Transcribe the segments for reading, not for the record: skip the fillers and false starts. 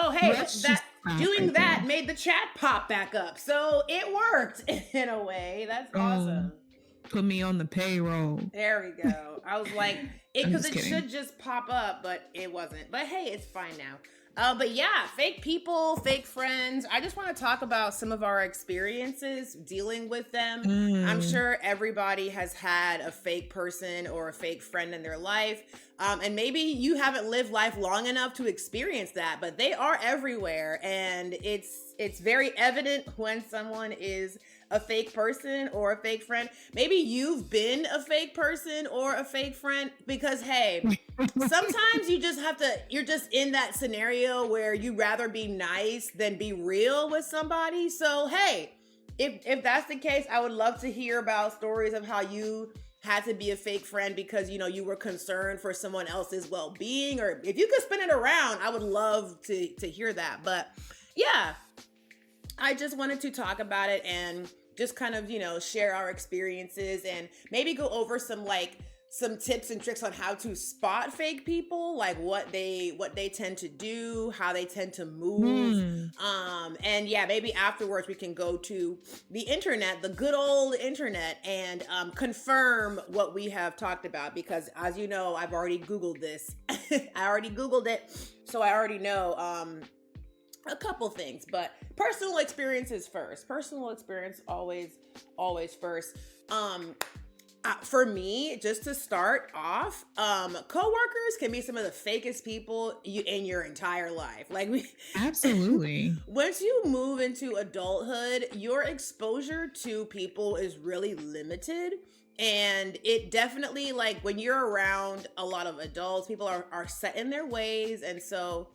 oh, hey, Let's that just stop doing right that there. made the chat pop back up. So it worked in a way. That's Oh, awesome. put me on the payroll. There we go. I was like, I'm because just it kidding. should just pop up, but it wasn't. But hey, it's fine now. But yeah, fake people, fake friends. I just want to talk about some of our experiences dealing with them. I'm sure everybody has had a fake person or a fake friend in their life. And maybe you haven't lived life long enough to experience that, but they are everywhere. And it's very evident when someone is a fake person or a fake friend. Maybe you've been a fake person or a fake friend because, hey, sometimes you just have to, you're just in that scenario where you rather be nice than be real with somebody. So, hey, if that's the case, I would love to hear about stories of how you had to be a fake friend because, you know, you were concerned for someone else's well-being, or if you could spin it around, I would love to hear that. But yeah, I just wanted to talk about it and just kind of, you know, share our experiences and maybe go over some tips and tricks on how to spot fake people, like what they tend to do, how they tend to move. And yeah, maybe afterwards we can go to the internet, the good old internet, and confirm what we have talked about, because as you know, I've already Googled this. I already Googled it, so I already know a couple things, but personal experiences first. Personal experience always first. For me, just to start off, coworkers can be some of the fakest people in your entire life. Like Absolutely. once you move into adulthood, your exposure to people is really limited. And it definitely, like, when you're around a lot of adults, people are set in their ways. And so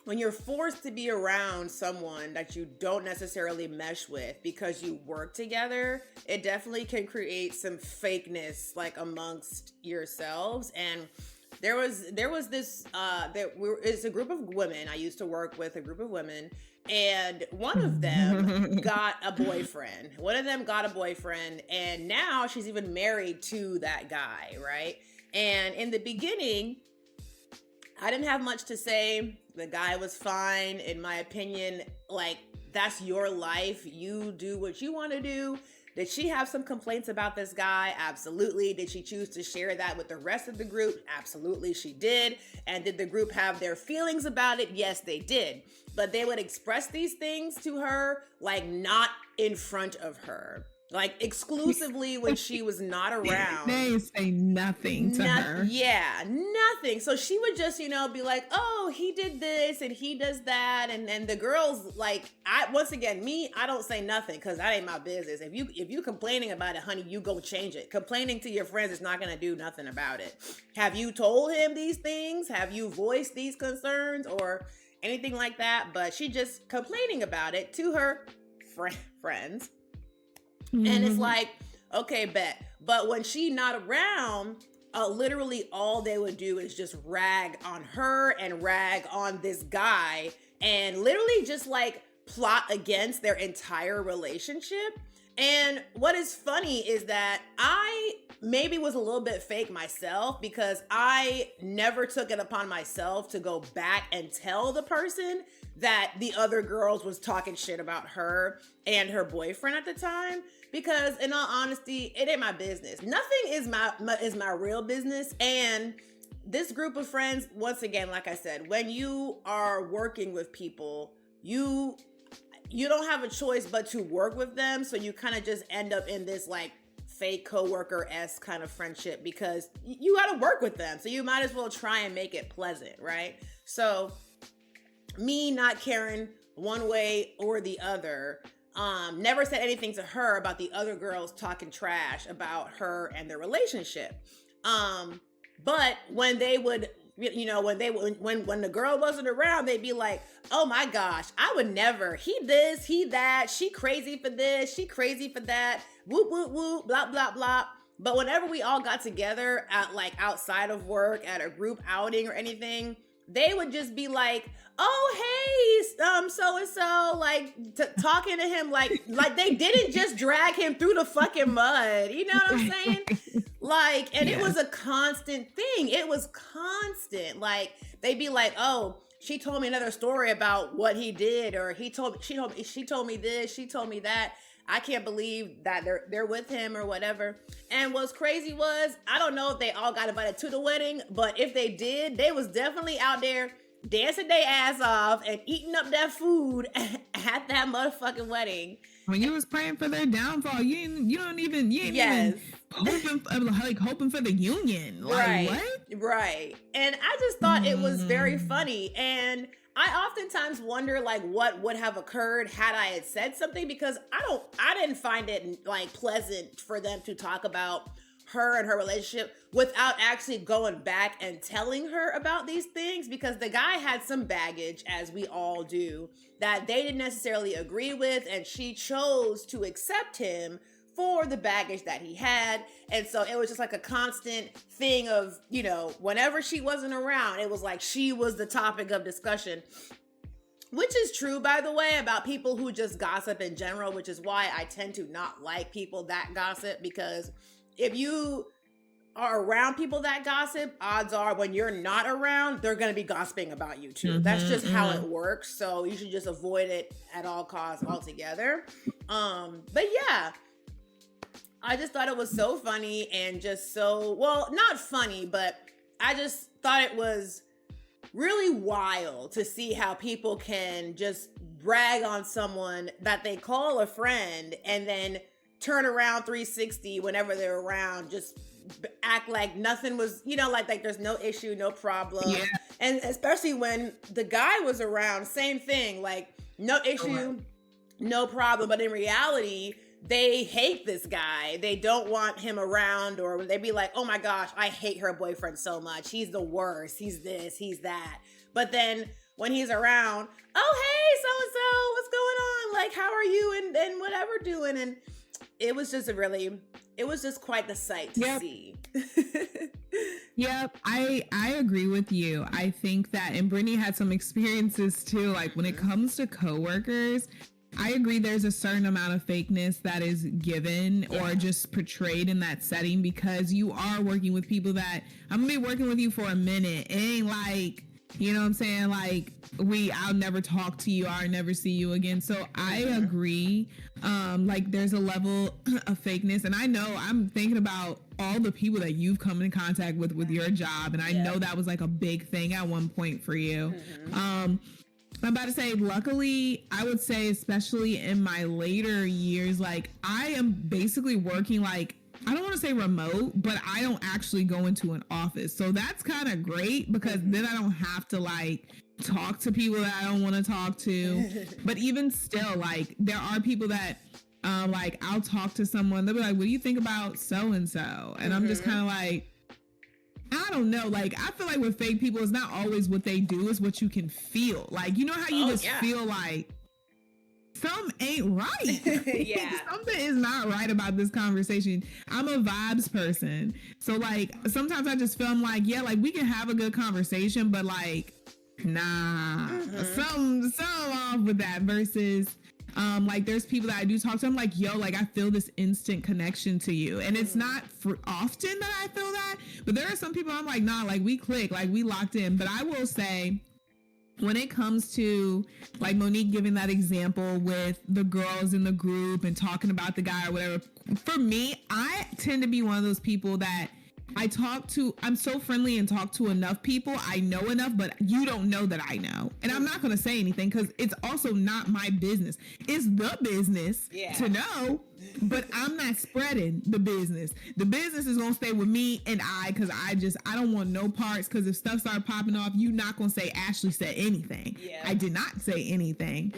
when you're forced to be around someone that you don't necessarily mesh with because you work together, it definitely can create some fakeness, like, amongst yourselves. And there was this it's a group of women. I used to work with a group of women, and one of them got a boyfriend. And now she's even married to that guy, right? And in the beginning, I didn't have much to say. The guy was fine, in my opinion. Like, that's your life. You do what you want to do. Did she have some complaints about this guy? Absolutely. Did she choose to share that with the rest of the group? Absolutely, she did. And did the group have their feelings about it? Yes, they did. But they would express these things to her, like, not in front of her. Like, exclusively when she was not around. They say nothing to her. Yeah, nothing. So she would just, you know, be like, oh, he did this and he does that. And the girls, like, I don't say nothing because that ain't my business. If you complaining about it, honey, you go change it. Complaining to your friends is not going to do nothing about it. Have you told him these things? Have you voiced these concerns or anything like that? But she just complaining about it to her friends. And it's like, okay, bet. But when she not around, literally all they would do is just rag on her and rag on this guy and literally just, like, plot against their entire relationship. And what is funny is that I maybe was a little bit fake myself because I never took it upon myself to go back and tell the person that the other girls was talking shit about her and her boyfriend at the time. Because in all honesty, it ain't my business. Nothing is my real business. And this group of friends, once again, like I said, when you are working with people, you don't have a choice but to work with them. So you kind of just end up in this, like, fake coworker-esque kind of friendship because you got to work with them. So you might as well try and make it pleasant, right? So me not caring one way or the other, never said anything to her about the other girls talking trash about her and their relationship. But when they would, you know, when the girl wasn't around, they'd be like, oh my gosh, I would never, he this, he that, she crazy for this, she crazy for that, whoop, whoop, whoop, blah, blah, blah. But whenever we all got together at, like, outside of work, at a group outing or anything, they would just be like, oh, hey, so-and-so, like, talking to him like they didn't just drag him through the fucking mud. You know what I'm saying? Like, and It was a constant thing. It was constant. Like, they'd be like, oh, she told me another story about what he did, or she told me this, she told me that. I can't believe that they're with him or whatever. And what's crazy was, I don't know if they all got invited to the wedding, but if they did, they was definitely out there dancing their ass off and eating up that food at that motherfucking wedding. When you was praying for their downfall, you ain't even hoping for the union. Like, right. What? Right. And I just thought it was very funny. And I oftentimes wonder, like, what would have occurred had I had said something, because I didn't find it like pleasant for them to talk about her and her relationship without actually going back and telling her about these things, because the guy had some baggage, as we all do, that they didn't necessarily agree with, and she chose to accept him for the baggage that he had. And so it was just like a constant thing of, you know, whenever she wasn't around, it was like she was the topic of discussion, which is true, by the way, about people who just gossip in general, which is why I tend to not like people that gossip, because if you are around people that gossip, odds are when you're not around, they're going to be gossiping about you too. That's just how it works. So you should just avoid it at all costs altogether. But yeah, I just thought it was so funny, and just so, well, not funny, but I just thought it was really wild to see how people can just brag on someone that they call a friend and then turn around 360 whenever they're around, just act like nothing was, you know, like there's no issue, no problem. Yeah. And especially when the guy was around, same thing, like no issue, no problem. But in reality, they hate this guy. They don't want him around, or they'd be like, oh my gosh, I hate her boyfriend so much. He's the worst. He's this, he's that. But then when he's around, oh, hey, so-and-so, what's going on? Like, how are you and whatever doing? And it was just it was just quite the sight to see. Yep, I agree with you. I think that, and Brittany had some experiences too, like when it comes to coworkers, I agree there's a certain amount of fakeness that is given or just portrayed in that setting, because you are working with people that, I'm gonna be working with you for a minute. It ain't like, you know what I'm saying? Like, I'll never talk to you, I'll never see you again. So I agree. Like there's a level of fakeness, and I know I'm thinking about all the people that you've come in contact with your job. And I know that was like a big thing at one point for you. I'm about to say, luckily, I would say, especially in my later years, like I am basically working like, I don't want to say remote, but I don't actually go into an office. So that's kind of great, because then I don't have to like talk to people that I don't want to talk to. But even still, like there are people that like I'll talk to someone, they'll be like, what do you think about so-and-so? And I'm just kind of like, I don't know. Like, I feel like with fake people, it's not always what they do, it's what you can feel. Like, you know how you feel like something ain't right. Something is not right about this conversation. I'm a vibes person. So like, sometimes I just feel, I'm like, yeah, like we can have a good conversation, but like, nah, something off with that. Versus, like there's people that I do talk to, I'm like, yo, like I feel this instant connection to you. And it's not for often that I feel that, but there are some people I'm like, nah, like we click, like we locked in. But I will say, when it comes to like Monique giving that example with the girls in the group and talking about the guy or whatever, for me, I tend to be one of those people that I'm so friendly and talk to enough people. I know enough, but you don't know that I know. And I'm not going to say anything, because it's also not my business. It's the business to know, but I'm not spreading the business. The business is going to stay with me and because I don't want no parts, because if stuff started popping off, you're not going to say Ashley said anything. I did not say anything.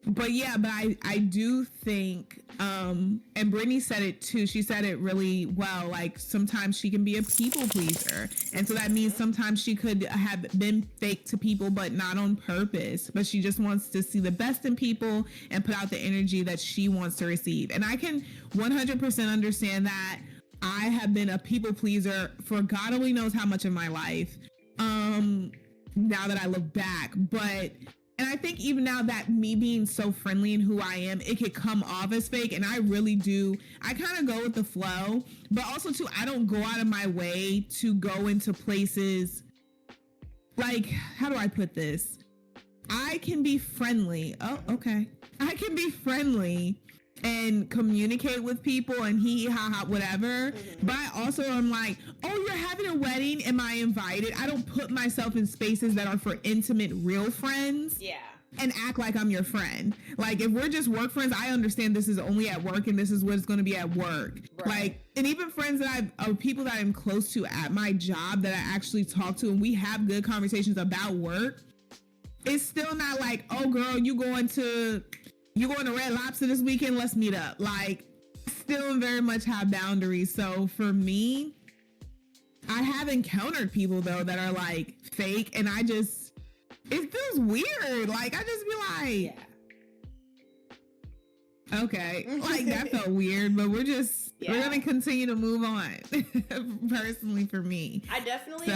But yeah, but I do think, and Brittany said it too, she said it really well, like sometimes she can be a people pleaser. And so that means sometimes she could have been fake to people, but not on purpose. But she just wants to see the best in people and put out the energy that she wants to receive. And I can 100% understand that. I have been a people pleaser for God only knows how much of my life, now that I look back. And I think even now that me being so friendly in who I am, it could come off as fake. And I really do. I kind of go with the flow, but also too, I don't go out of my way to go into places like, how do I put this? I can be friendly. Oh, okay. I can be friendly and communicate with people and whatever. But I also am like, oh, you're having a wedding. Am I invited? I don't put myself in spaces that are for intimate, real friends. Yeah. And act like I'm your friend. Like, if we're just work friends, I understand this is only at work and this is what it's going to be at work. Right. Like, and even friends that people that I'm close to at my job that I actually talk to and we have good conversations about work, it's still not like, oh girl, you going to Red Lobster this weekend? Let's meet up. Like, still very much have boundaries. So for me, I have encountered people though that are like fake, and it feels weird. Like, I just be like, yeah. Okay, like that felt weird, but we're going to continue to move on. Personally, for me, I definitely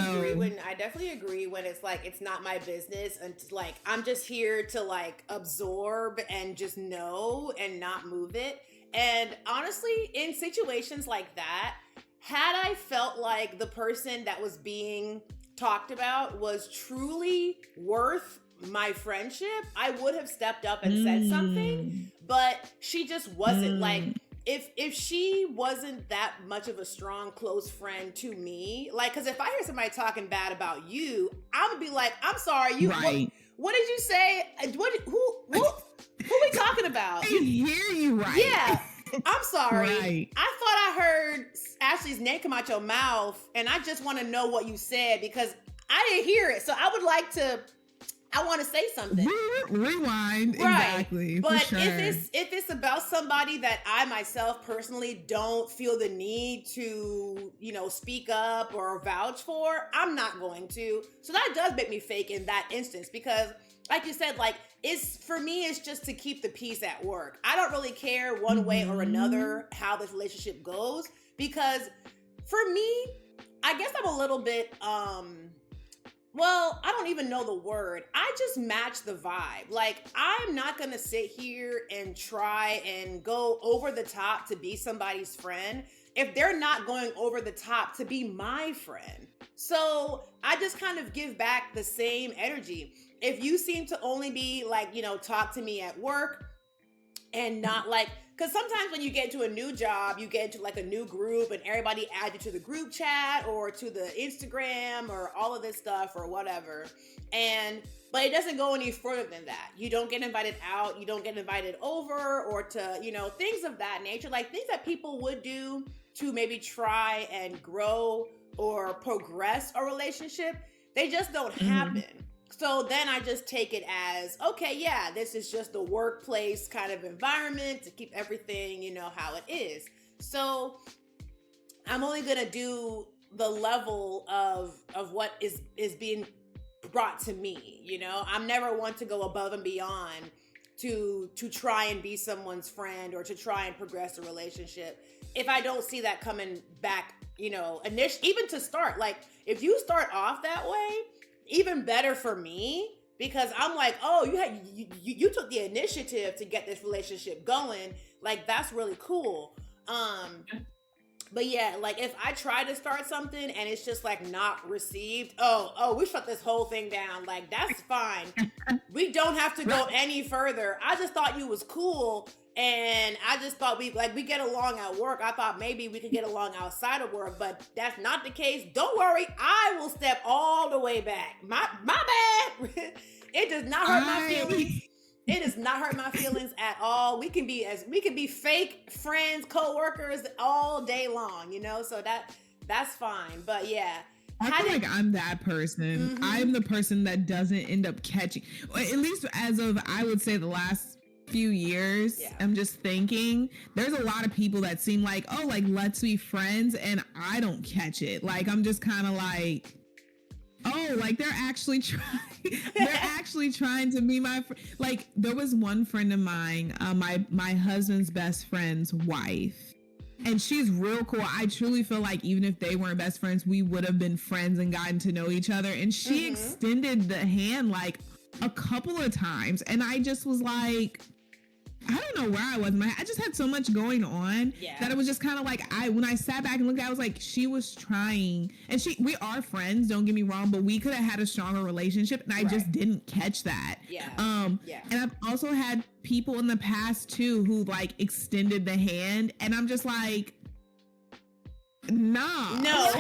agree when it's like, it's not my business, and like, I'm just here to like absorb and just know and not move it. And honestly, in situations like that, had I felt like the person that was being talked about was truly worth my friendship, I would have stepped up and said something, but she just wasn't. Like, if she wasn't that much of a strong, close friend to me, like, because if I hear somebody talking bad about you, I'm gonna be like, I'm sorry, you, right. What did you say? Who we talking about? I hear you, right? Yeah. I'm sorry. Right. I thought I heard Ashley's name come out your mouth, and I just want to know what you said because I didn't hear it. So I want to say something. Rewind. Right. Exactly. But sure. if it's about somebody that I myself personally don't feel the need to, speak up or vouch for, I'm not going to. So that does make me fake in that instance because, like you said, like, it's just to keep the peace at work. I don't really care one way or another how this relationship goes because for me, I guess I'm a little bit, I don't even know the word. I just match the vibe. Like, I'm not going to sit here and try and go over the top to be somebody's friend if they're not going over the top to be my friend. So I just kind of give back the same energy. If you seem to only be like, talk to me at work and not like, because sometimes when you get into a new job, you get into like a new group and everybody adds you to the group chat or to the Instagram or all of this stuff or whatever. But it doesn't go any further than that. You don't get invited out. You don't get invited over or to, things of that nature, like things that people would do to maybe try and grow or progress a relationship. They just don't happen. So then I just take it as, okay, yeah, this is just the workplace kind of environment to keep everything, how it is. So I'm only going to do the level of what is being brought to me, I'm never one to go above and beyond to try and be someone's friend or to try and progress a relationship. If I don't see that coming back, even to start, like if you start off that way, even better for me, because I'm like, oh, you took the initiative to get this relationship going. Like, that's really cool. But yeah, like if I try to start something and it's just like not received, we shut this whole thing down. Like, that's fine. We don't have to go any further. I just thought you was cool. And I just thought we get along at work. I thought maybe we could get along outside of work, but that's not the case. Don't worry. I will step all the way back. My bad. It does not hurt my feelings. It does not hurt my feelings at all. We can be fake friends, co-workers all day long, so that's fine. But yeah. I feel like I'm that person. I'm the person that doesn't end up catching, at least as of, I would say, the last few years. Yeah. I'm just thinking there's a lot of people that seem like, oh, like, let's be friends, and I don't catch it. Like, I'm just kind of like, oh, like they're actually trying to be my friend. Like, there was one friend of mine, my husband's best friend's wife, and she's real cool. I truly feel like even if they weren't best friends, we would have been friends and gotten to know each other. And she extended the hand like a couple of times, and I just was like, I don't know where I was. I just had so much going on that it was just kind of like, when I sat back and looked at it, I was like, she was trying, and we are friends, don't get me wrong, but we could have had a stronger relationship, and I just didn't catch that. And I've also had people in the past too who like extended the hand, and I'm just like, nah. No.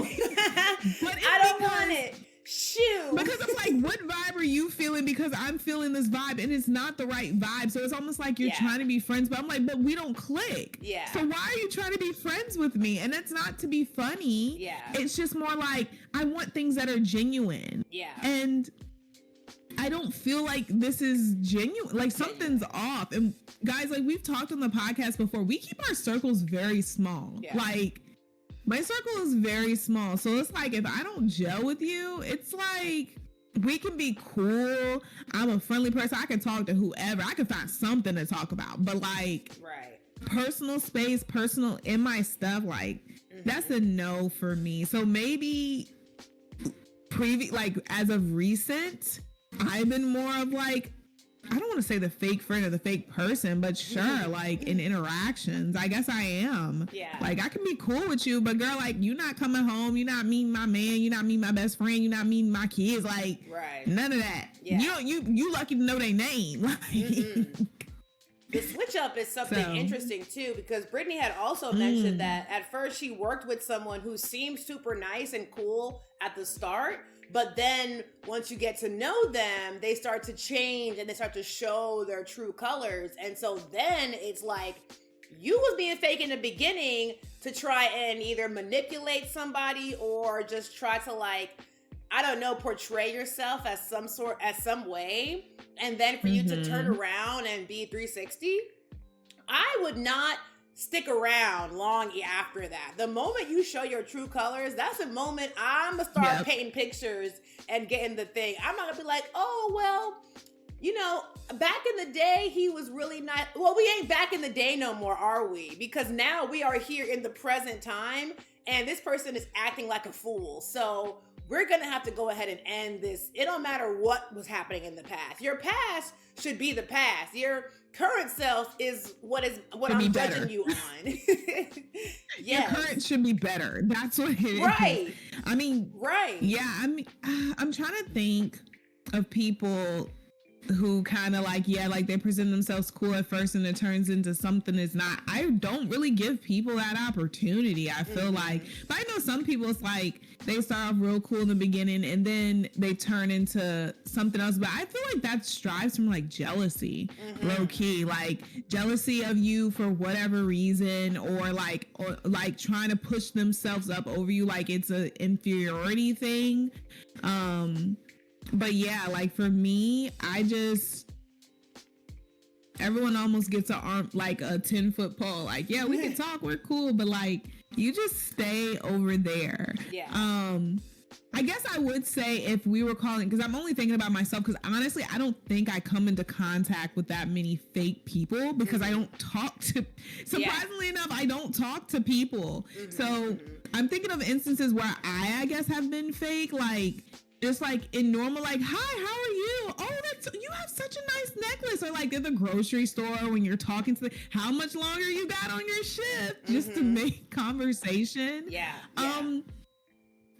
But I don't want it. Shoot. Because I'm like, what vibe are you feeling? Because I'm feeling this vibe and it's not the right vibe. So it's almost like you're trying to be friends, but I'm like, but we don't click. Yeah. So why are you trying to be friends with me? And it's not to be funny. Yeah. It's just more like, I want things that are genuine. Yeah. And I don't feel like this is genuine. Like something's off. And guys, like we've talked on the podcast before, we keep our circles very small. Yeah. Like, my circle is very small. So it's like, if I don't gel with you, it's like, we can be cool. I'm a friendly person. I can talk to whoever. I can find something to talk about. But like, personal space, personal in my stuff, like, that's a no for me. So maybe like as of recent, I've been more of like, I don't want to say the fake friend or the fake person, but sure, like in interactions, I guess I am. Yeah. Like I can be cool with you, but girl, like you not coming home, you not meeting my man, you not meeting my best friend, you not meeting my kids, like none of that. Yeah. You lucky to know their name. The switch up is something interesting too, because Brittany had also mentioned that at first she worked with someone who seemed super nice and cool at the start. But then once you get to know them, they start to change and they start to show their true colors. And so then it's like, you was being fake in the beginning to try and either manipulate somebody or just try to like, I don't know, portray yourself as some way. And then for you to turn around and be 360, I would not stick around long after that. The moment you show your true colors, that's the moment I'm gonna start painting pictures and getting the thing. I'm not gonna be like, oh, well, you know, back in the day, he was really nice. Well, we ain't back in the day no more, are we? Because now we are here in the present time and this person is acting like a fool. So we're gonna have to go ahead and end this. It don't matter what was happening in the past. Your past should be the past. Your current self is what I'm judging you on. Your current should be better. That's what it is. Right. I mean, yeah, I mean, I'm trying to think of people who kind of like, like they present themselves cool at first and it turns into something it's not. I don't really give people that opportunity, I feel like. But I know some people, it's like they start off real cool in the beginning and then they turn into something else. But I feel like that strives from like jealousy, low key, like jealousy of you for whatever reason, or like trying to push themselves up over you, like it's an inferiority thing. But yeah, like for me, everyone almost gets like a 10-foot pole. Like, yeah, we can talk, we're cool, but like, you just stay over there. Yeah. I guess I would say if we were calling, because I'm only thinking about myself, because honestly, I don't think I come into contact with that many fake people because I don't talk to, surprisingly enough, I don't talk to people. So I'm thinking of instances where I guess have been fake, like, just like in normal, like, hi, how are you? Oh, you have such a nice necklace. Or like at the grocery store when you're talking to how much longer you got on your shift, just to make conversation. Yeah.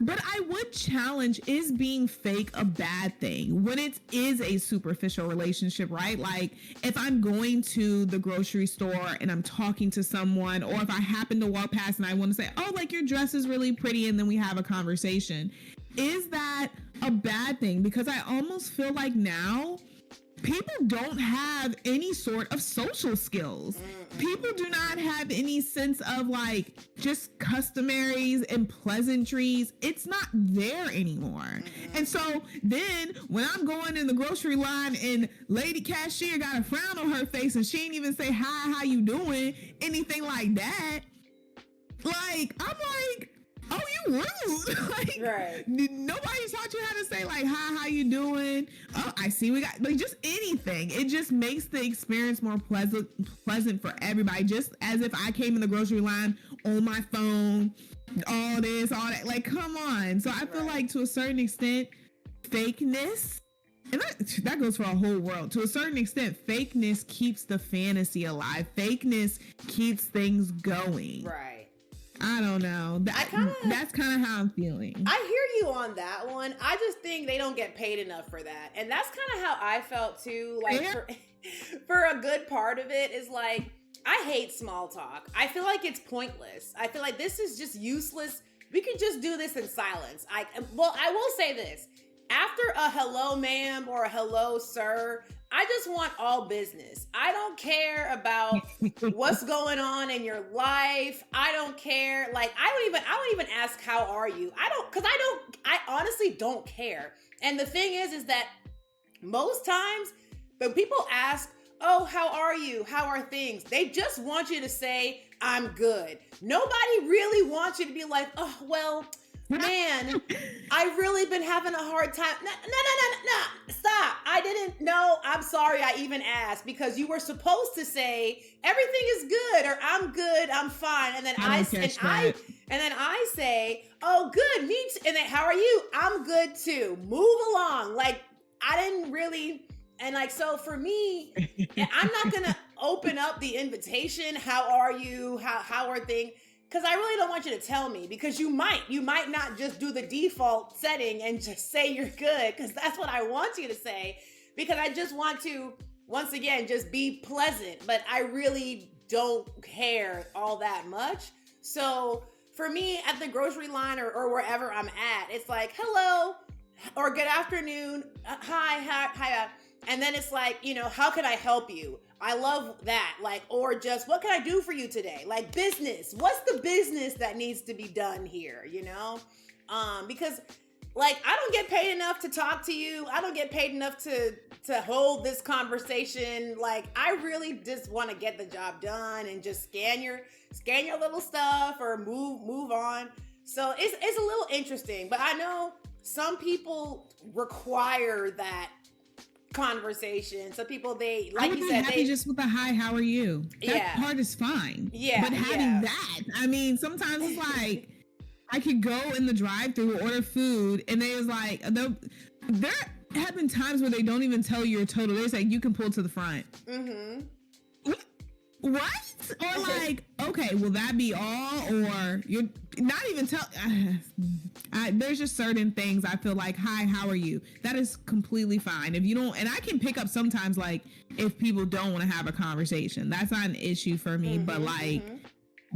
But I would challenge, is being fake a bad thing when it is a superficial relationship, right? Like if I'm going to the grocery store and I'm talking to someone, or if I happen to walk past and I want to say, oh, like your dress is really pretty, and then we have a conversation. Is that a bad thing? Because I almost feel like now people don't have any sort of social skills. People do not have any sense of like just customaries and pleasantries. It's not there anymore. And so then when I'm going in the grocery line and lady cashier got a frown on her face and she ain't even say, hi, how you doing? Anything like that. Like, I'm like, oh, you rude. Like, nobody taught you how to say like, hi, how you doing? Oh, I see we got, like, just anything. It just makes the experience more pleasant for everybody. Just as if I came in the grocery line on my phone, all this, all that. Like, come on. So I feel like to a certain extent, fakeness And that goes for a whole world. To a certain extent, fakeness keeps the fantasy alive. Fakeness keeps things going. Right. I don't know. That's kind of how I'm feeling. I hear you on that one. I just think they don't get paid enough for that. And that's kind of how I felt too. Like for a good part of it is like, I hate small talk. I feel like it's pointless. I feel like this is just useless. We could just do this in silence. I will say this. After a hello ma'am or a hello sir, I just want all business. I don't care about what's going on in your life. I don't care. Like, I don't even ask how are you? I honestly don't care. And the thing is that most times when people ask, oh, how are you? How are things? They just want you to say, I'm good. Nobody really wants you to be like, oh, well, man, I've really been having a hard time. No, stop. I didn't know. I'm sorry I even asked, because you were supposed to say everything is good, or I'm good, I'm fine. And then I say, oh, good, me too. And then, how are you? I'm good too. Move along. Like, I didn't really. And like, so for me, I'm not going to open up the invitation. How are you? How are things? Because I really don't want you to tell me, because you might not just do the default setting and just say you're good, because that's what I want you to say, because I just want to, once again, just be pleasant, but I really don't care all that much. So for me, at the grocery line or wherever I'm at, it's like, hello, or good afternoon, hi. And then it's like, how can I help you? I love that. Like, or just, what can I do for you today? Like, business. What's the business that needs to be done here? Because like, I don't get paid enough to talk to you. I don't get paid enough to hold this conversation. Like, I really just want to get the job done and just scan your little stuff or move on. So it's a little interesting, but I know some people require that conversation. So people, they, like you said, they just with a hi, how are you? That part is fine. Yeah. But having that, I mean, sometimes it's like, I could go in the drive-thru, order food, and they was like, there have been times where they don't even tell you your total. They're saying, you can pull to the front. Mm-hmm. What? Or like, okay, will that be all? Or you're not even there's just certain things I feel like, hi, how are you? That is completely fine. If you don't, and I can pick up sometimes, like, if people don't want to have a conversation, that's not an issue for me. Mm-hmm, but like,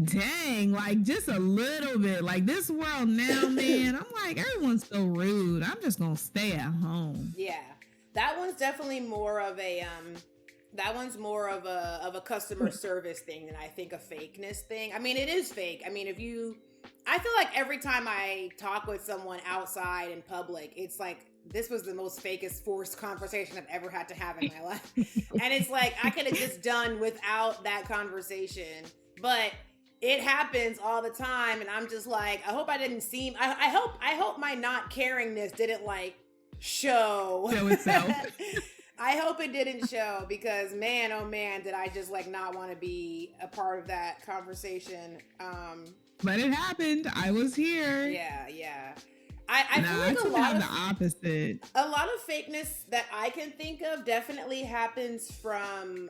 dang, like, just a little bit, like, this world now, man, I'm like, everyone's so rude. I'm just gonna stay at home. Yeah, that one's definitely more of a a customer service thing than I think a fakeness thing. I mean, it is fake. I mean, I feel like every time I talk with someone outside in public, it's like, this was the most fakest forced conversation I've ever had to have in my life. And it's like, I could have just done without that conversation, but it happens all the time. And I'm just like, I hope I didn't seem, I hope my not caringness didn't like show itself. I hope it didn't show, because man, oh man, did I just like not want to be a part of that conversation. But it happened. I was here. Yeah. I feel like a lot of the opposite. A lot of fakeness that I can think of definitely happens from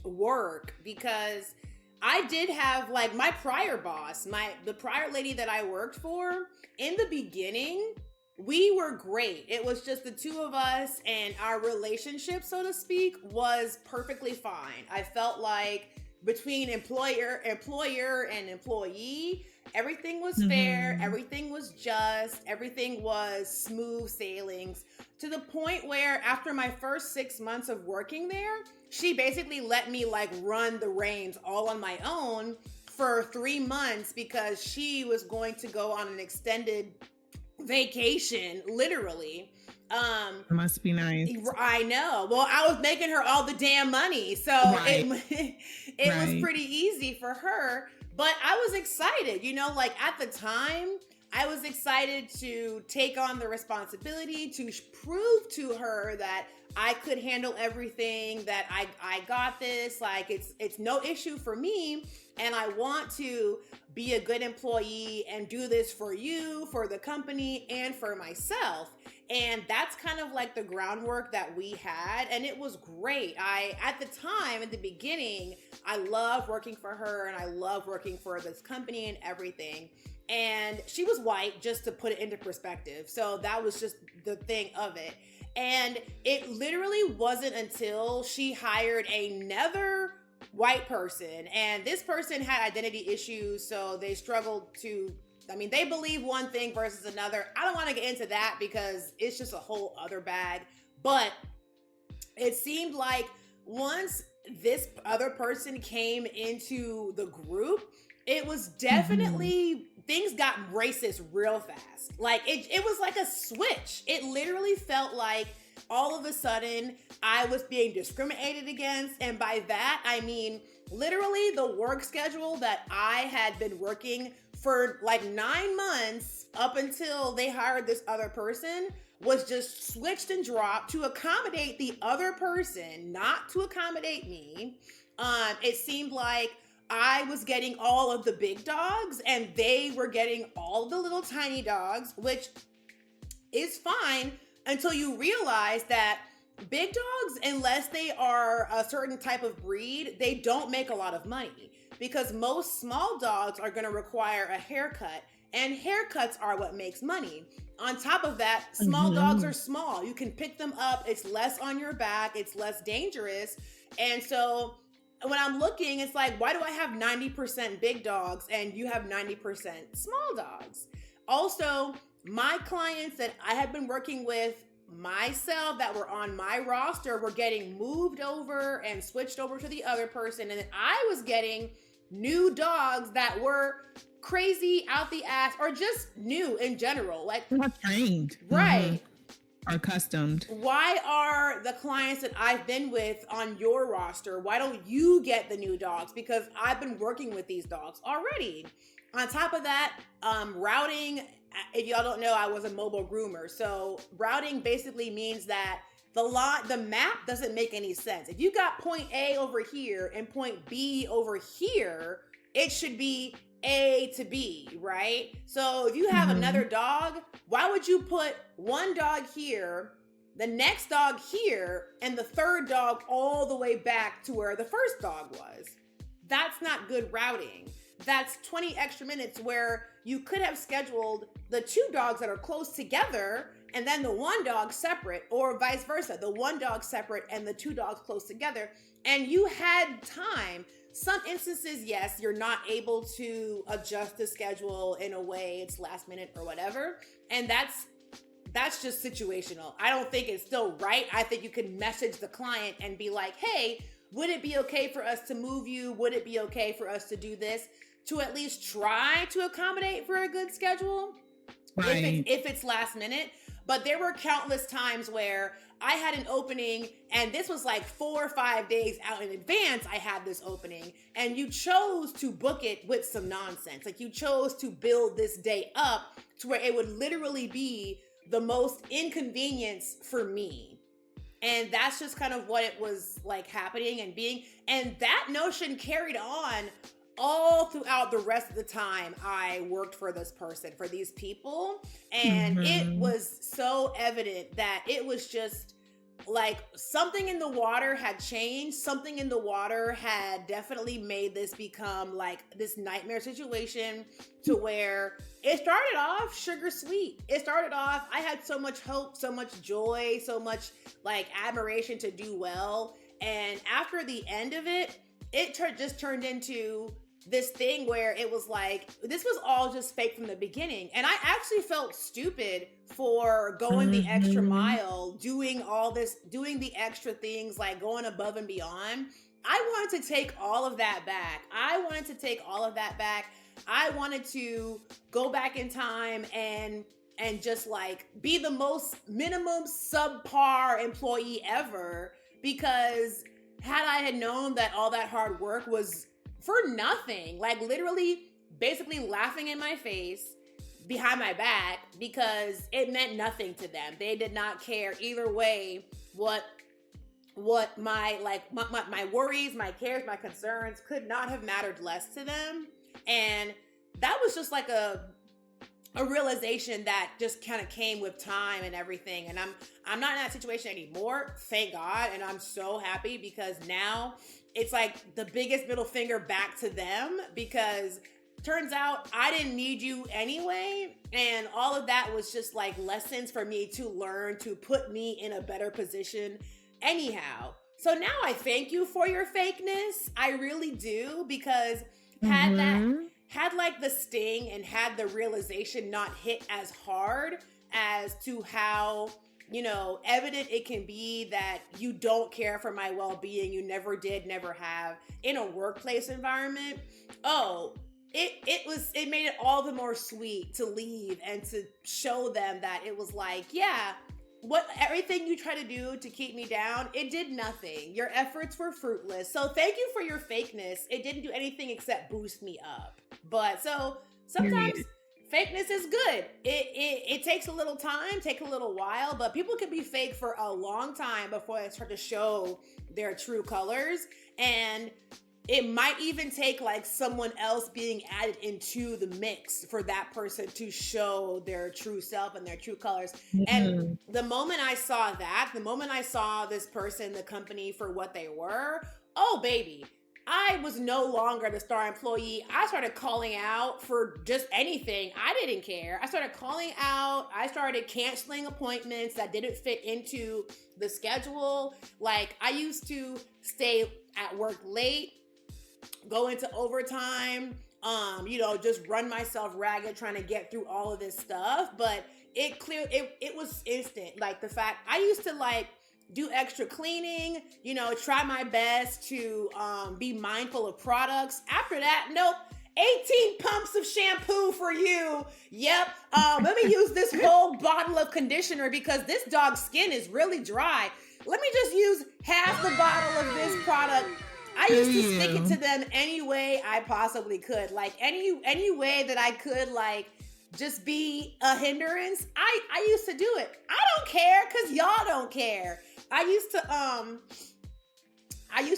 work, because I did have, like, my prior boss, the prior lady that I worked for, in the beginning, we were great. It was just the two of us, and our relationship, so to speak, was perfectly fine. I felt like between employer and employee, everything was fair, everything was just, everything was smooth sailings, to the point where after my first 6 months of working there, she basically let me like run the reins all on my own for 3 months, because she was going to go on an extended vacation, literally. It must be nice. I know. Well, I was making her all the damn money, so it was pretty easy for her. But I was excited, like at the time, I was excited to take on the responsibility to prove to her that I could handle everything, that I got this, like it's no issue for me, and I want to be a good employee and do this for you, for the company, and for myself. And that's kind of like the groundwork that we had. And it was great. At the time, at the beginning, I loved working for her and I loved working for this company and everything. And she was white, just to put it into perspective. So that was just the thing of it. And it literally wasn't until she hired another white person, and this person had identity issues, so they struggled to, they believe one thing versus another. I don't want to get into that because it's just a whole other bag. But it seemed like once this other person came into the group, it was definitely, things got racist real fast. Like it was like a switch. It literally felt like all of a sudden I was being discriminated against. And by that, I mean, literally the work schedule that I had been working for like 9 months up until they hired this other person was just switched and dropped to accommodate the other person, not to accommodate me. It seemed like I was getting all of the big dogs and they were getting all the little tiny dogs, which is fine until you realize that big dogs, unless they are a certain type of breed, they don't make a lot of money because most small dogs are going to require a haircut, and haircuts are what makes money. On top of that, small dogs are small. You can pick them up. It's less on your back. It's less dangerous. And so when I'm looking, it's like, why do I have 90% big dogs and you have 90% small dogs? Also, my clients that I had been working with myself that were on my roster were getting moved over and switched over to the other person. And then I was getting new dogs that were crazy out the ass or just new in general. Like, not trained. Right. Are accustomed. Why are the clients that I've been with on your roster, why don't you get the new dogs? Because I've been working with these dogs already. On top of that, routing, if y'all don't know, I was a mobile groomer. So routing basically means that the map doesn't make any sense. If you got point A over here and point B over here, it should be A to B, right? So if you have another dog, why would you put one dog here, the next dog here, and the third dog all the way back to where the first dog was? That's not good routing. That's 20 extra minutes where you could have scheduled the two dogs that are close together and then the one dog separate, or vice versa, the one dog separate and the two dogs close together. And you had time. Some instances, yes, you're not able to adjust the schedule in a way it's last minute or whatever. And that's just situational. I don't think it's still right. I think you can message the client and be like, hey, would it be okay for us to move you? Would it be okay for us to do this? To at least try to accommodate for a good schedule, right, if it's last minute. But there were countless times where I had an opening, and this was like 4 or 5 days out in advance I had this opening, and you chose to book it with some nonsense. Like, you chose to build this day up to where it would literally be the most inconvenience for me. And that's just kind of what it was like happening and being. And that notion carried on all throughout the rest of the time I worked for this person, for these people. And it was so evident that it was just like something in the water had changed. Something in the water had definitely made this become like this nightmare situation to where it started off sugar sweet. It started off, I had so much hope, so much joy, so much like admiration to do well. And after the end of it, it just turned into this thing where it was like, this was all just fake from the beginning. And I actually felt stupid for going the extra mile, doing all this, doing the extra things, like going above and beyond. I wanted to take all of that back. I wanted to go back in time and just like be the most minimum subpar employee ever, because had I had known that all that hard work was for nothing, like literally basically laughing in my face behind my back, because it meant nothing to them. They did not care either way what my worries, my cares, my concerns could not have mattered less to them. And that was just like a a realization that just kind of came with time and everything. And I'm not in that situation anymore, thank God. And I'm so happy because now it's like the biggest middle finger back to them, because turns out I didn't need you anyway. And all of that was just like lessons for me to learn to put me in a better position anyhow. So now I thank you for your fakeness. I really do, because had like the sting and had the realization not hit as hard as to how, you know, evident it can be that you don't care for my well-being, you never did, never have, in a workplace environment. Oh, it made it all the more sweet to leave and to show them that it was like, yeah, everything you try to do to keep me down, it did nothing. Your efforts were fruitless. So thank you for your fakeness. It didn't do anything except boost me up. But so sometimes fakeness is good. It takes a little time, take a little while, but people can be fake for a long time before they start to show their true colors. And it might even take like someone else being added into the mix for that person to show their true self and their true colors. Mm-hmm. And the moment I saw that, the moment I saw this person, the company for what they were, oh baby, I was no longer the star employee. I started calling out for just anything. I didn't care. I started calling out. I started canceling appointments that didn't fit into the schedule. Like I used to stay at work late, go into overtime, just run myself ragged trying to get through all of this stuff. But it was instant. Like the fact I used to like do extra cleaning, try my best to be mindful of products. After that, nope. 18 pumps of shampoo for you. Yep. Let me use this whole bottle of conditioner because this dog's skin is really dry. Let me just use half the bottle of this product. I used to stick it to them any way I possibly could. Like any way that I could, like, just be a hindrance. I used to do it. I don't care because y'all don't care. I used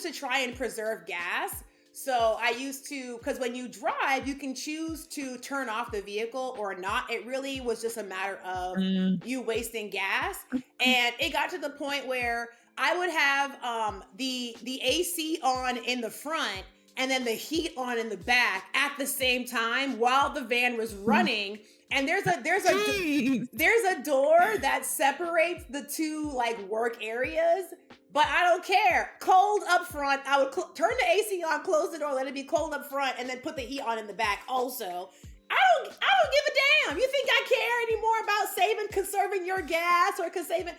to try and preserve gas. So I used to, because when you drive, you can choose to turn off the vehicle or not. It really was just a matter of you wasting gas. And it got to the point where I would have the AC on in the front and then the heat on in the back at the same time while the van was running. And there's a door that separates the two like work areas, but I don't care. Cold up front, I would turn the AC on, close the door, let it be cold up front, and then put the heat on in the back also. I don't give a damn. You think I care anymore about conserving your gas or conserving?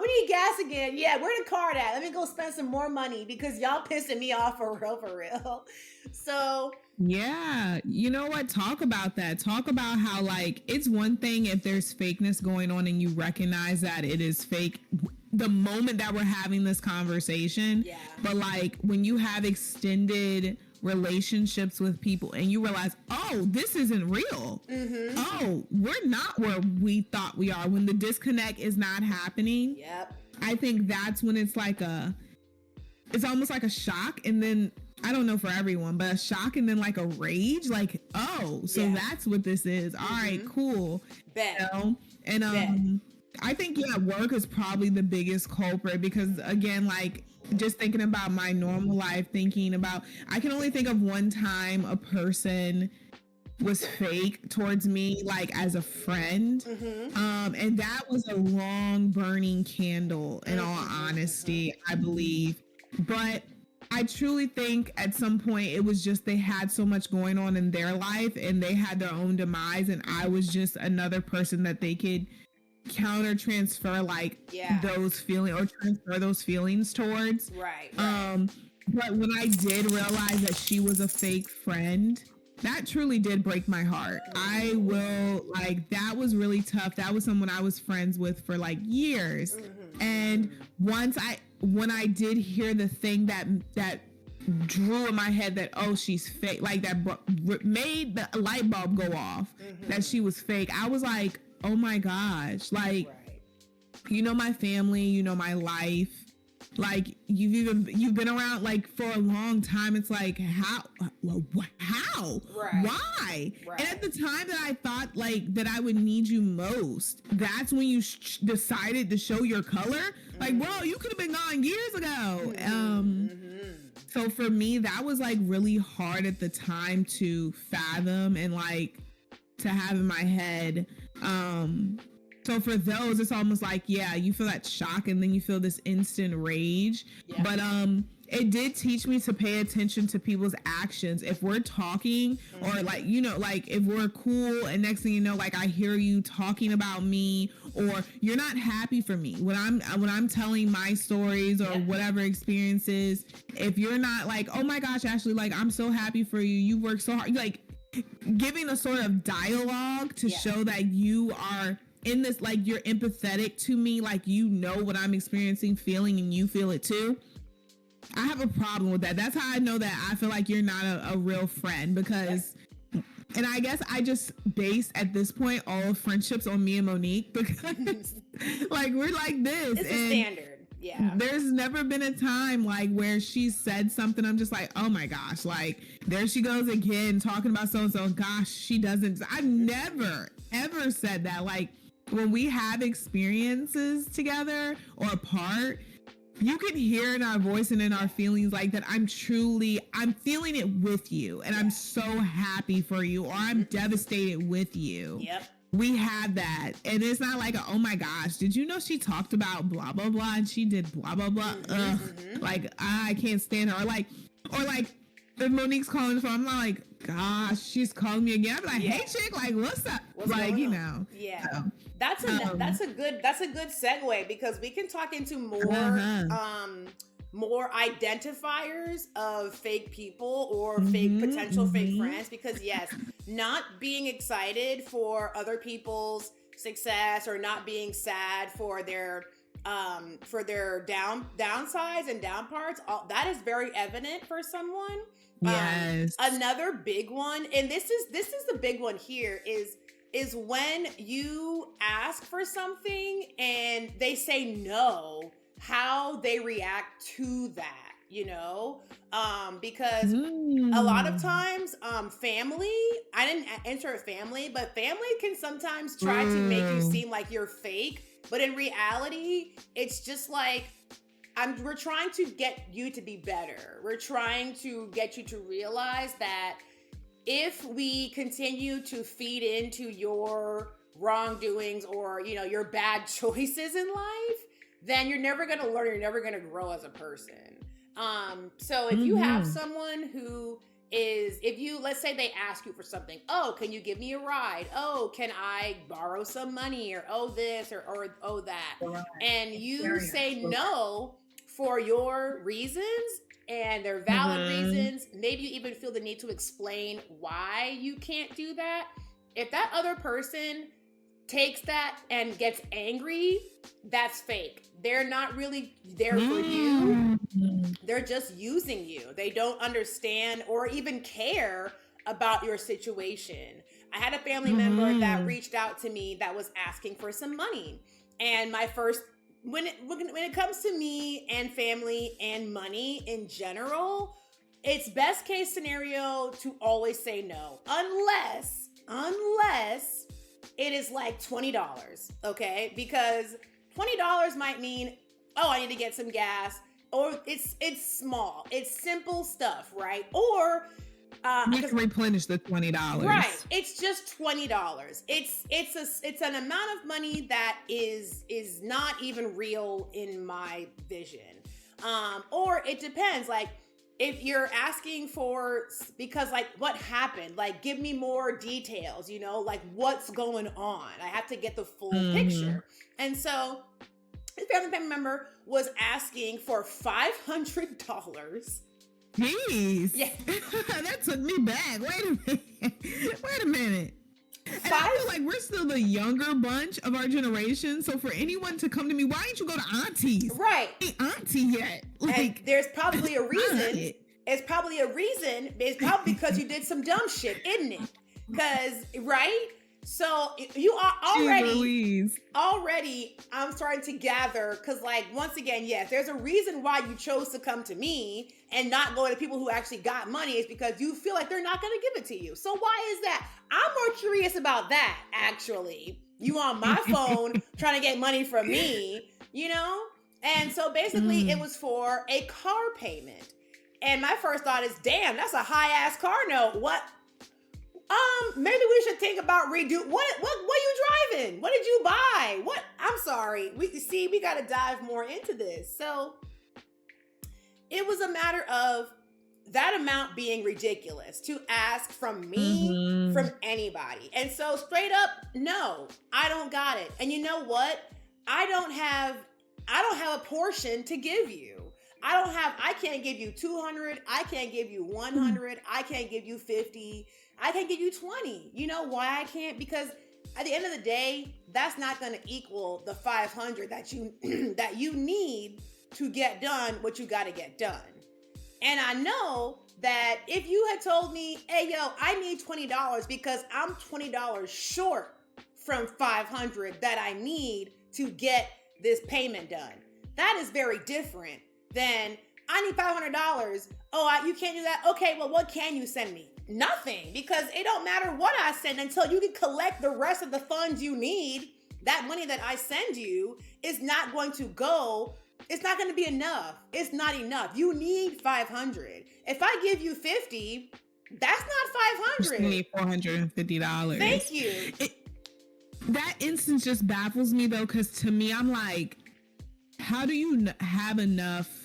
We need gas again. Yeah, where the card at? Let me go spend some more money because y'all pissing me off for real. So yeah, you know what? Talk about that. Talk about how like it's one thing if there's fakeness going on and you recognize that it is fake the moment that we're having this conversation. Yeah. But like when you have extended relationships with people and you realize, oh, this isn't real. Mm-hmm. Oh, we're not where we thought we are. When the disconnect is not happening. Yep. I think that's when it's like it's almost like a shock, and then I don't know for everyone, but a shock and then like a rage, like, oh, so that's what this is. All right, cool. Bet. And I think work is probably the biggest culprit because again, like just thinking about my normal life, I can only think of one time a person was fake towards me, like as a friend. Mm-hmm. And that was a long burning candle in all honesty, I believe. But I truly think at some point it was just they had so much going on in their life and they had their own demise, and I was just another person that they could counter transfer those feelings or transfer those feelings towards. Right. But when I did realize that she was a fake friend, that truly did break my heart. I will, that was really tough. That was someone I was friends with for years. Mm-hmm. And when I did hear the thing that drew in my head that, oh, she's fake, that made the light bulb go off, that she was fake, I was like, oh my gosh, my family, my life, like you've been around like for a long time. It's like, how, right. why? Right. And at the time that I thought like that I would need you most, that's when you decided to show your color. Like, bro, you could have been gone years ago. So for me, that was like really hard at the time to fathom and like to have in my head. So for those, it's almost like, yeah, you feel that shock and then you feel this instant rage. Yeah. But it did teach me to pay attention to people's actions. If we're talking or like, you know, like if we're cool and next thing you know, like I hear you talking about me or you're not happy for me when I'm telling my stories or whatever experiences, if you're not like, oh my gosh, Ashley, like I'm so happy for you. You worked so hard. Like giving a sort of dialogue to show that you are in this, like you're empathetic to me, like you know what I'm experiencing, feeling, and you feel it too. I have a problem with that. That's how I know that I feel like you're not a real friend because, and I guess I just base at this point all friendships on me and Monique because like we're like this. It's a standard. Yeah. There's never been a time like where she said something I'm just like, oh my gosh, like there she goes again talking about so and so. Gosh, she doesn't. I've never ever said that. Like when we have experiences together or apart, you can hear in our voice and in our feelings like that I'm feeling it with you and I'm so happy for you or I'm devastated with you. Yep. We have that. And it's not like, oh my gosh, did you know she talked about blah, blah, blah and she did blah, blah, blah. Like, I can't stand her. Or like, if Monique's calling the phone, I'm not like, gosh, she's calling me again. I'm like, hey chick, like, what's up? What's like, you on? know. Yeah. So, that's a good segue because we can talk into more identifiers of fake people or fake potential fake friends because yes, not being excited for other people's success or not being sad for their downsides and down parts, that is very evident for someone. Yes. Another big one, and this is the big one here is when you ask for something and they say no, how they react to that, you know? Because a lot of times, family, I didn't enter a family, but family can sometimes try to make you seem like you're fake. But in reality, it's just like, we're trying to get you to be better. We're trying to get you to realize that if we continue to feed into your wrongdoings or, you know, your bad choices in life, then you're never going to learn. You're never going to grow as a person. So if you have someone who is, let's say they ask you for something. Oh, can you give me a ride? Oh, can I borrow some money? Or, oh, this or oh, that. Right. And you say no for your reasons and they're valid reasons. Maybe you even feel the need to explain why you can't do that. If that other person takes that and gets angry, that's fake. They're not really there for you. They're just using you. They don't understand or even care about your situation. I had a family member that reached out to me that was asking for some money. And my first, when it comes to me and family and money in general, it's best case scenario to always say no. Unless it is like $20, okay? Because $20 might mean, oh, I need to get some gas, or it's small, it's simple stuff, right? Or you can replenish the $20, right? It's just $20. It's an amount of money that is not even real in my vision. Or it depends, like. If you're asking for, because like what happened, like give me more details, you know, like what's going on. I have to get the full picture. And so this family member was asking for $500. Jeez. Yeah. That took me back. Wait a minute. And I feel like we're still the younger bunch of our generation. So for anyone to come to me, why didn't you go to aunties? Right. I ain't auntie yet. Like, and there's probably a reason. It's probably a reason. It's probably because you did some dumb shit, isn't it? Because, right? So you are already, I'm starting to gather, because like, once again, yes, there's a reason why you chose to come to me and not go to people who actually got money, is because you feel like they're not going to give it to you. So why is that? I'm more curious about that, actually. You on my phone trying to get money from me, you know? And so basically it was for a car payment. And my first thought is, damn, that's a high ass car note. What? Maybe we should think about what you driving? What did you buy? What? I'm sorry. We got to dive more into this. So it was a matter of that amount being ridiculous to ask from me, from anybody. And so straight up, no, I don't got it. And you know what? I don't have a portion to give you. I can't give you 200. I can't give you 100. I can't give you 50. I can't give you 20. You know why I can't? Because at the end of the day, that's not going to equal the 500 that you need to get done what you got to get done. And I know that if you had told me, hey, yo, I need $20 because I'm $20 short from 500 that I need to get this payment done, that is very different than I need $500. Oh, you can't do that? Okay, well, what can you send me? Nothing, because it don't matter what I send until you can collect the rest of the funds you need. That money that I send you is not going to go. It's not going to be enough. It's not enough. You need 500. If I give you 50, that's not 500. You need $450. Thank you. That instance just baffles me though, because to me, I'm like, how do you have enough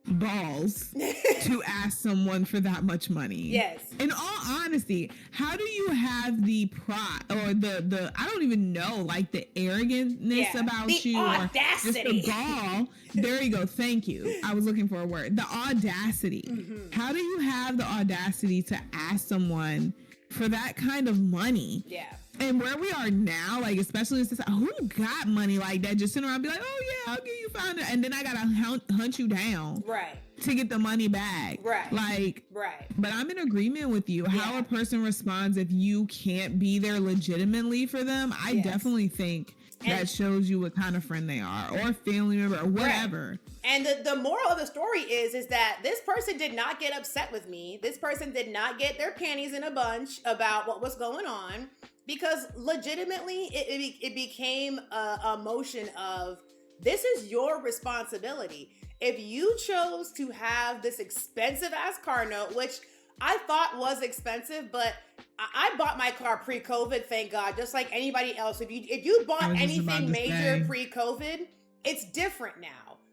balls to ask someone for that much money? Yes. In all honesty, how do you have the pride or the I don't even know, like the arrogantness about the you, audacity. or just the gall? There you go. Thank you. I was looking for a word. The audacity. How do you have the audacity to ask someone for that kind of money? Yeah. And where we are now, like, especially in society, who got money like that? Just sitting around and be like, oh yeah, I'll give you $500, and then I gotta hunt you down, right, to get the money back, right, like, right. But I'm in agreement with you. How a person responds if you can't be there legitimately for them, I definitely think that shows you what kind of friend they are, or family member, or whatever. Right. And the moral of the story is that this person did not get upset with me. This person did not get their panties in a bunch about what was going on. Because legitimately, it became a motion of, this is your responsibility. If you chose to have this expensive ass car note, which I thought was expensive, but I bought my car pre-COVID, thank God, just like anybody else. If you bought anything major pre-COVID, it's different now.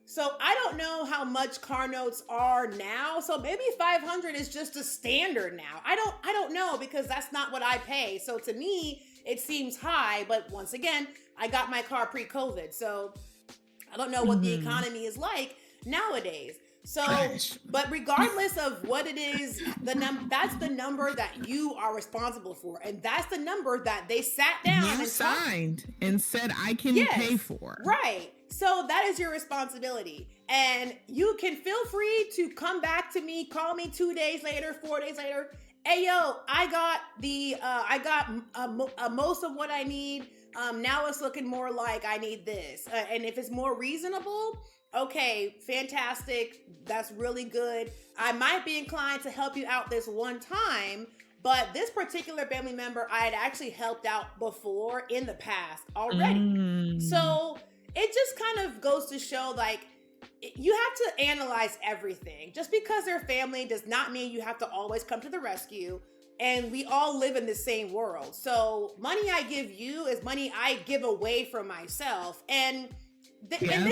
So I don't know how much car notes are now. So maybe 500 is just a standard now. I don't know, because that's not what I pay. So to me, it seems high. But once again, I got my car pre-COVID. So I don't know what the economy is like nowadays. So, but regardless of what it is, that's the number that you are responsible for. And that's the number that they sat down and signed and said, I can pay for. Right. So that is your responsibility. And you can feel free to come back to me, call me 2 days later, 4 days later. Hey, yo, I got most of what I need. Now it's looking more like I need this. And if it's more reasonable, okay, fantastic. That's really good. I might be inclined to help you out this one time, but this particular family member, I had actually helped out before in the past already. So it just kind of goes to show, like, you have to analyze everything. Just because they're family does not mean you have to always come to the rescue. And we all live in the same world. So money I give you is money I give away from myself. And in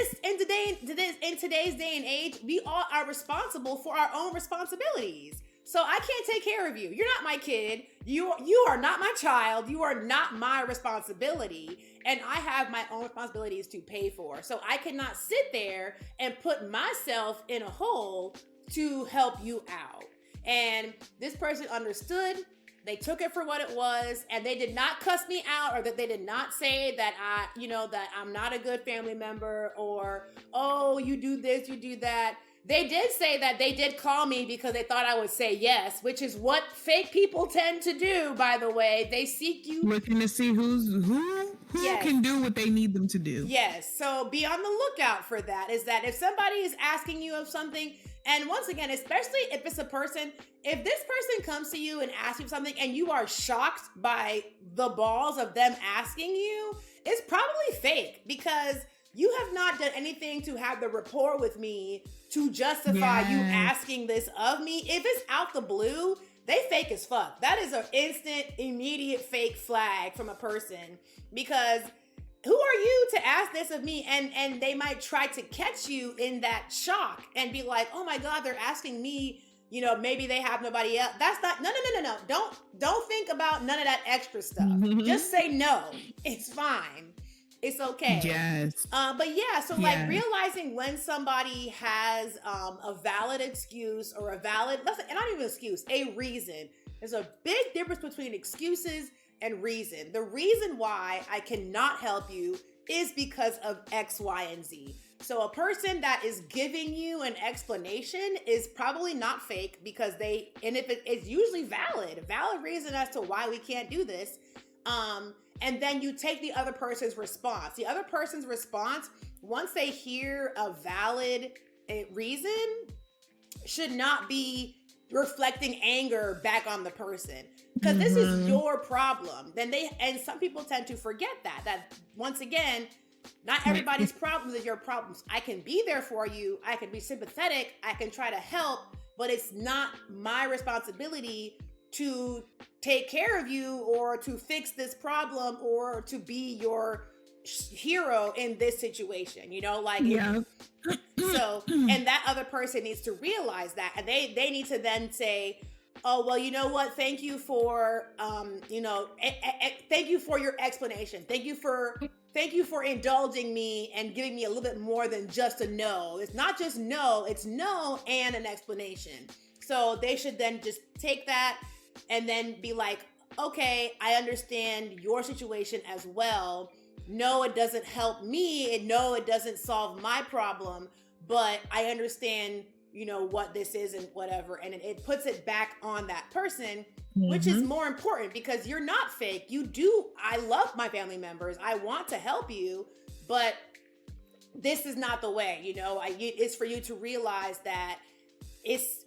today's day and age, we all are responsible for our own responsibilities. So I can't take care of you. You're not my kid. You are not my child. You are not my responsibility. And I have my own responsibilities to pay for. So I cannot sit there and put myself in a hole to help you out. And this person understood. They took it for what it was, and they did not cuss me out, or that they did not say that that I'm not a good family member, or, oh, you do this, you do that. They did say that they did call me because they thought I would say yes, which is what fake people tend to do, by the way. They seek you. Looking to see who yes. can do what they need them to do. Yes. So be on the lookout for that. Is that if somebody is asking you of something, and once again, especially if it's a person, if this person comes to you and asks you something and you are shocked by the balls of them asking you, it's probably fake, because you have not done anything to have the rapport with me to justify you asking this of me. If it's out the blue, they fake as fuck. That is an instant, immediate fake flag from a person, because who are you to ask this of me? And they might try to catch you in that shock and be like, oh my God, they're asking me, you know, maybe they have nobody else. That's not, no. Don't think about none of that extra stuff. Just say no. It's fine. It's okay. Yes. But yeah, so like realizing when somebody has a valid excuse or a valid, not even excuse, a reason. There's a big difference between excuses and reason. The reason why I cannot help you is because of X, Y, and Z. So a person that is giving you an explanation is probably not fake, because and if it's usually valid reason as to why we can't do this. And then you take the other person's response. The other person's response, once they hear a valid reason, should not be reflecting anger back on the person. Because this is your problem. And some people tend to forget that once again, not everybody's problems are your problems. I can be there for you. I can be sympathetic. I can try to help, but it's not my responsibility to take care of you or to fix this problem or to be your hero in this situation, you know, like, so, and that other person needs to realize that, and they need to then say, oh, well, you know what? Thank you for, thank you for your explanation. Thank you for indulging me and giving me a little bit more than just a no. It's not just no, it's no and an explanation. So they should then just take that and then be like, okay, I understand your situation as well. No, it doesn't help me. And no, it doesn't solve my problem, but I understand, you know, what this is and whatever. And it puts it back on that person, which is more important, because you're not fake. I love my family members. I want to help you, but this is not the way, you know. It's for you to realize that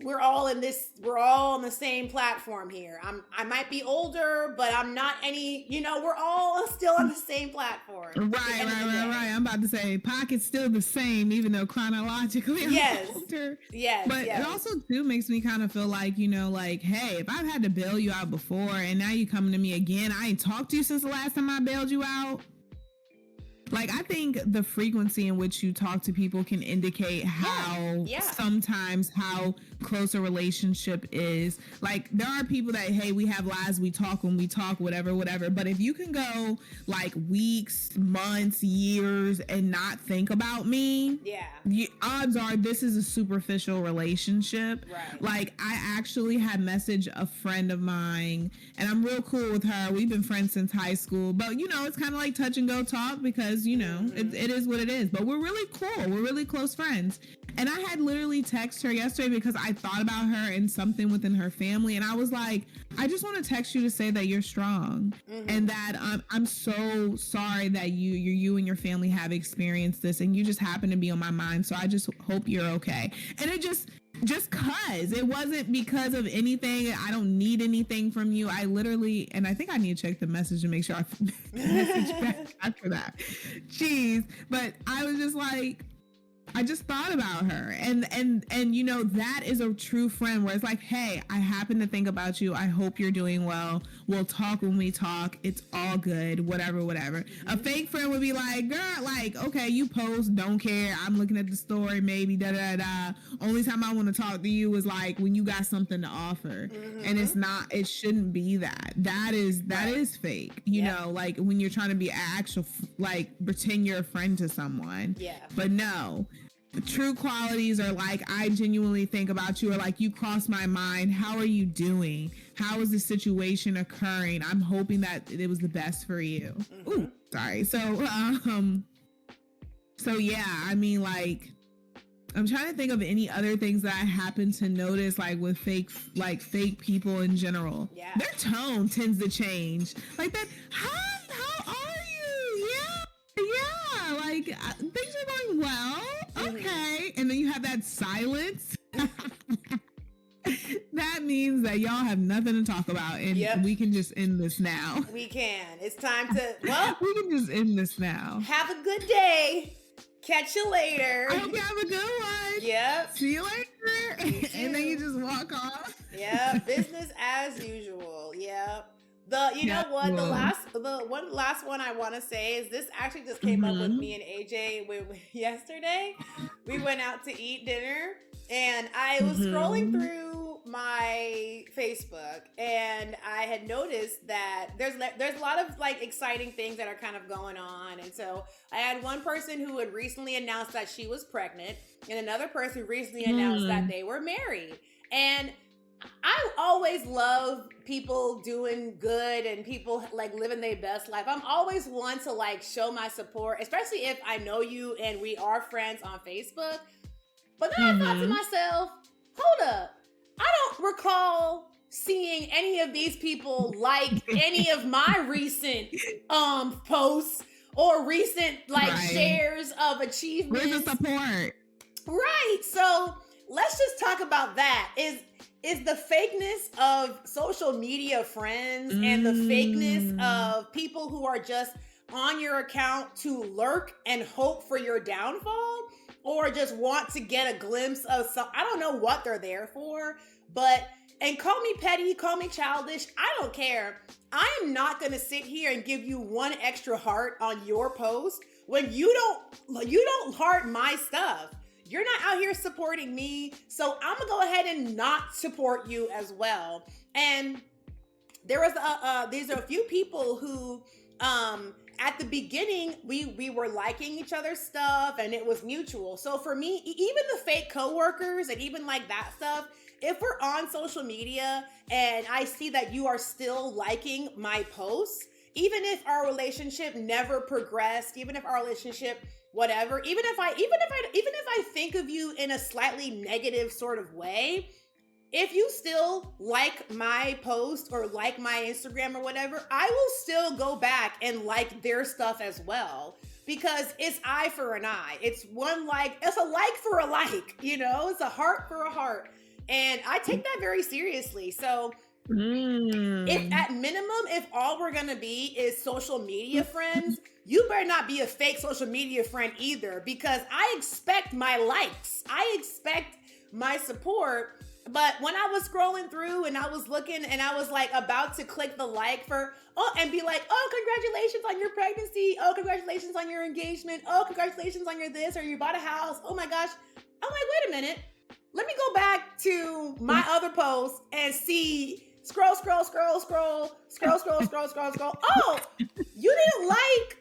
we're all on the same platform here. I might be older, but I'm not we're all still on the same platform. Right. I'm about to say pocket's still the same, even though chronologically I'm older. Yes. But it also too makes me kind of feel like, you know, like, hey, if I've had to bail you out before and now you coming to me again, I ain't talked to you since the last time I bailed you out. Like, I think the frequency in which you talk to people can indicate sometimes how close a relationship is. Like, there are people that, hey, we have lives, we talk when we talk, whatever. But if you can go like weeks, months, years and not think about me, the odds are this is a superficial relationship. Right. Like, I actually had messaged a friend of mine, and I'm real cool with her. We've been friends since high school, but you know, it's kind of like touch and go talk, because you know, it is what it is, but we're really cool. We're really close friends. And I had literally texted her yesterday because I thought about her and something within her family. And I was like, I just want to text you to say that you're strong and that I'm so sorry that you and your family have experienced this and you just happen to be on my mind. So I just hope you're okay. And it just cause it wasn't because of anything. I don't need anything from you. I literally, and I think I need to check the message and make sure I message back after that. Jeez. But I was just like, I just thought about her, and you know, that is a true friend where it's like, hey, I happen to think about you. I hope you're doing well. We'll talk when we talk. It's all good. Whatever. A fake friend would be like, girl, like, okay, you post, don't care. I'm looking at the story, maybe Only time I want to talk to you is like when you got something to offer, and it's not. It shouldn't be that. That is fake. You know, like when you're trying to be actual, like pretend you're a friend to someone. Yeah. But no. The true qualities are like, I genuinely think about you, or like, you cross my mind. How are you doing? How is the situation occurring? I'm hoping that it was the best for you. Ooh, sorry. So yeah, I mean, like, I'm trying to think of any other things that I happen to notice, like with fake people in general. Yeah. Their tone tends to change. Like that, hi, how are you? Yeah. Like things are going well. Okay. And then you have that silence. That means that y'all have nothing to talk about, and we can just end this now. We can. It's time to, well, we can just end this now. Have a good day. Catch you later. I hope you have a good one. Yep. See you later. And then you just walk off. Yeah. Business as usual. Yep. Know what? The last one I want to say is this actually just came up with me and AJ yesterday. We went out to eat dinner, and I was scrolling through my Facebook, and I had noticed that there's a lot of like exciting things that are kind of going on. And so I had one person who had recently announced that she was pregnant, and another person who recently announced that they were married. And I always love people doing good and people like living their best life. I'm always one to like show my support, especially if I know you and we are friends on Facebook. But then I thought to myself, hold up, I don't recall seeing any of these people like any of my recent posts or recent shares of achievements. Where's the support? Right. So let's just talk about that. Is the fakeness of social media friends and the fakeness of people who are just on your account to lurk and hope for your downfall, or just want to get a glimpse of some, I don't know what they're there for, and call me petty, call me childish, I don't care. I am not going to sit here and give you one extra heart on your post when you don't heart my stuff. You're not out here supporting me, so I'm gonna go ahead and not support you as well. And there was these are a few people who, at the beginning, we were liking each other's stuff, and it was mutual. So for me, even the fake coworkers and even like that stuff, if we're on social media and I see that you are still liking my posts, even if our relationship never progressed, even if our relationship whatever, even if I think of you in a slightly negative sort of way, if you still like my post or like my Instagram or whatever, I will still go back and like their stuff as well, because it's eye for an eye. It's it's a like for a like, it's a heart for a heart. And I take that very seriously. So if at minimum, if all we're gonna be is social media friends, you better not be a fake social media friend either, because I expect my likes. I expect my support. But when I was scrolling through and I was looking and I was like about to click the like and be like, oh, congratulations on your pregnancy. Oh, congratulations on your engagement. Oh, congratulations on your this, or you bought a house. Oh my gosh. I'm like, wait a minute. Let me go back to my other posts and see. Scroll. Oh, you didn't like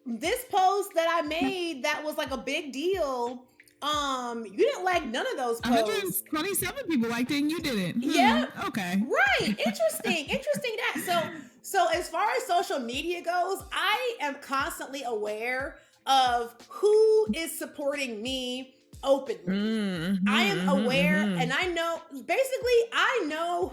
this post that I made that was like a big deal. You didn't like none of those posts. 127 people liked it and you didn't. Yeah. Okay. Right. Interesting that. So as far as social media goes, I am constantly aware of who is supporting me openly. I am aware, and I know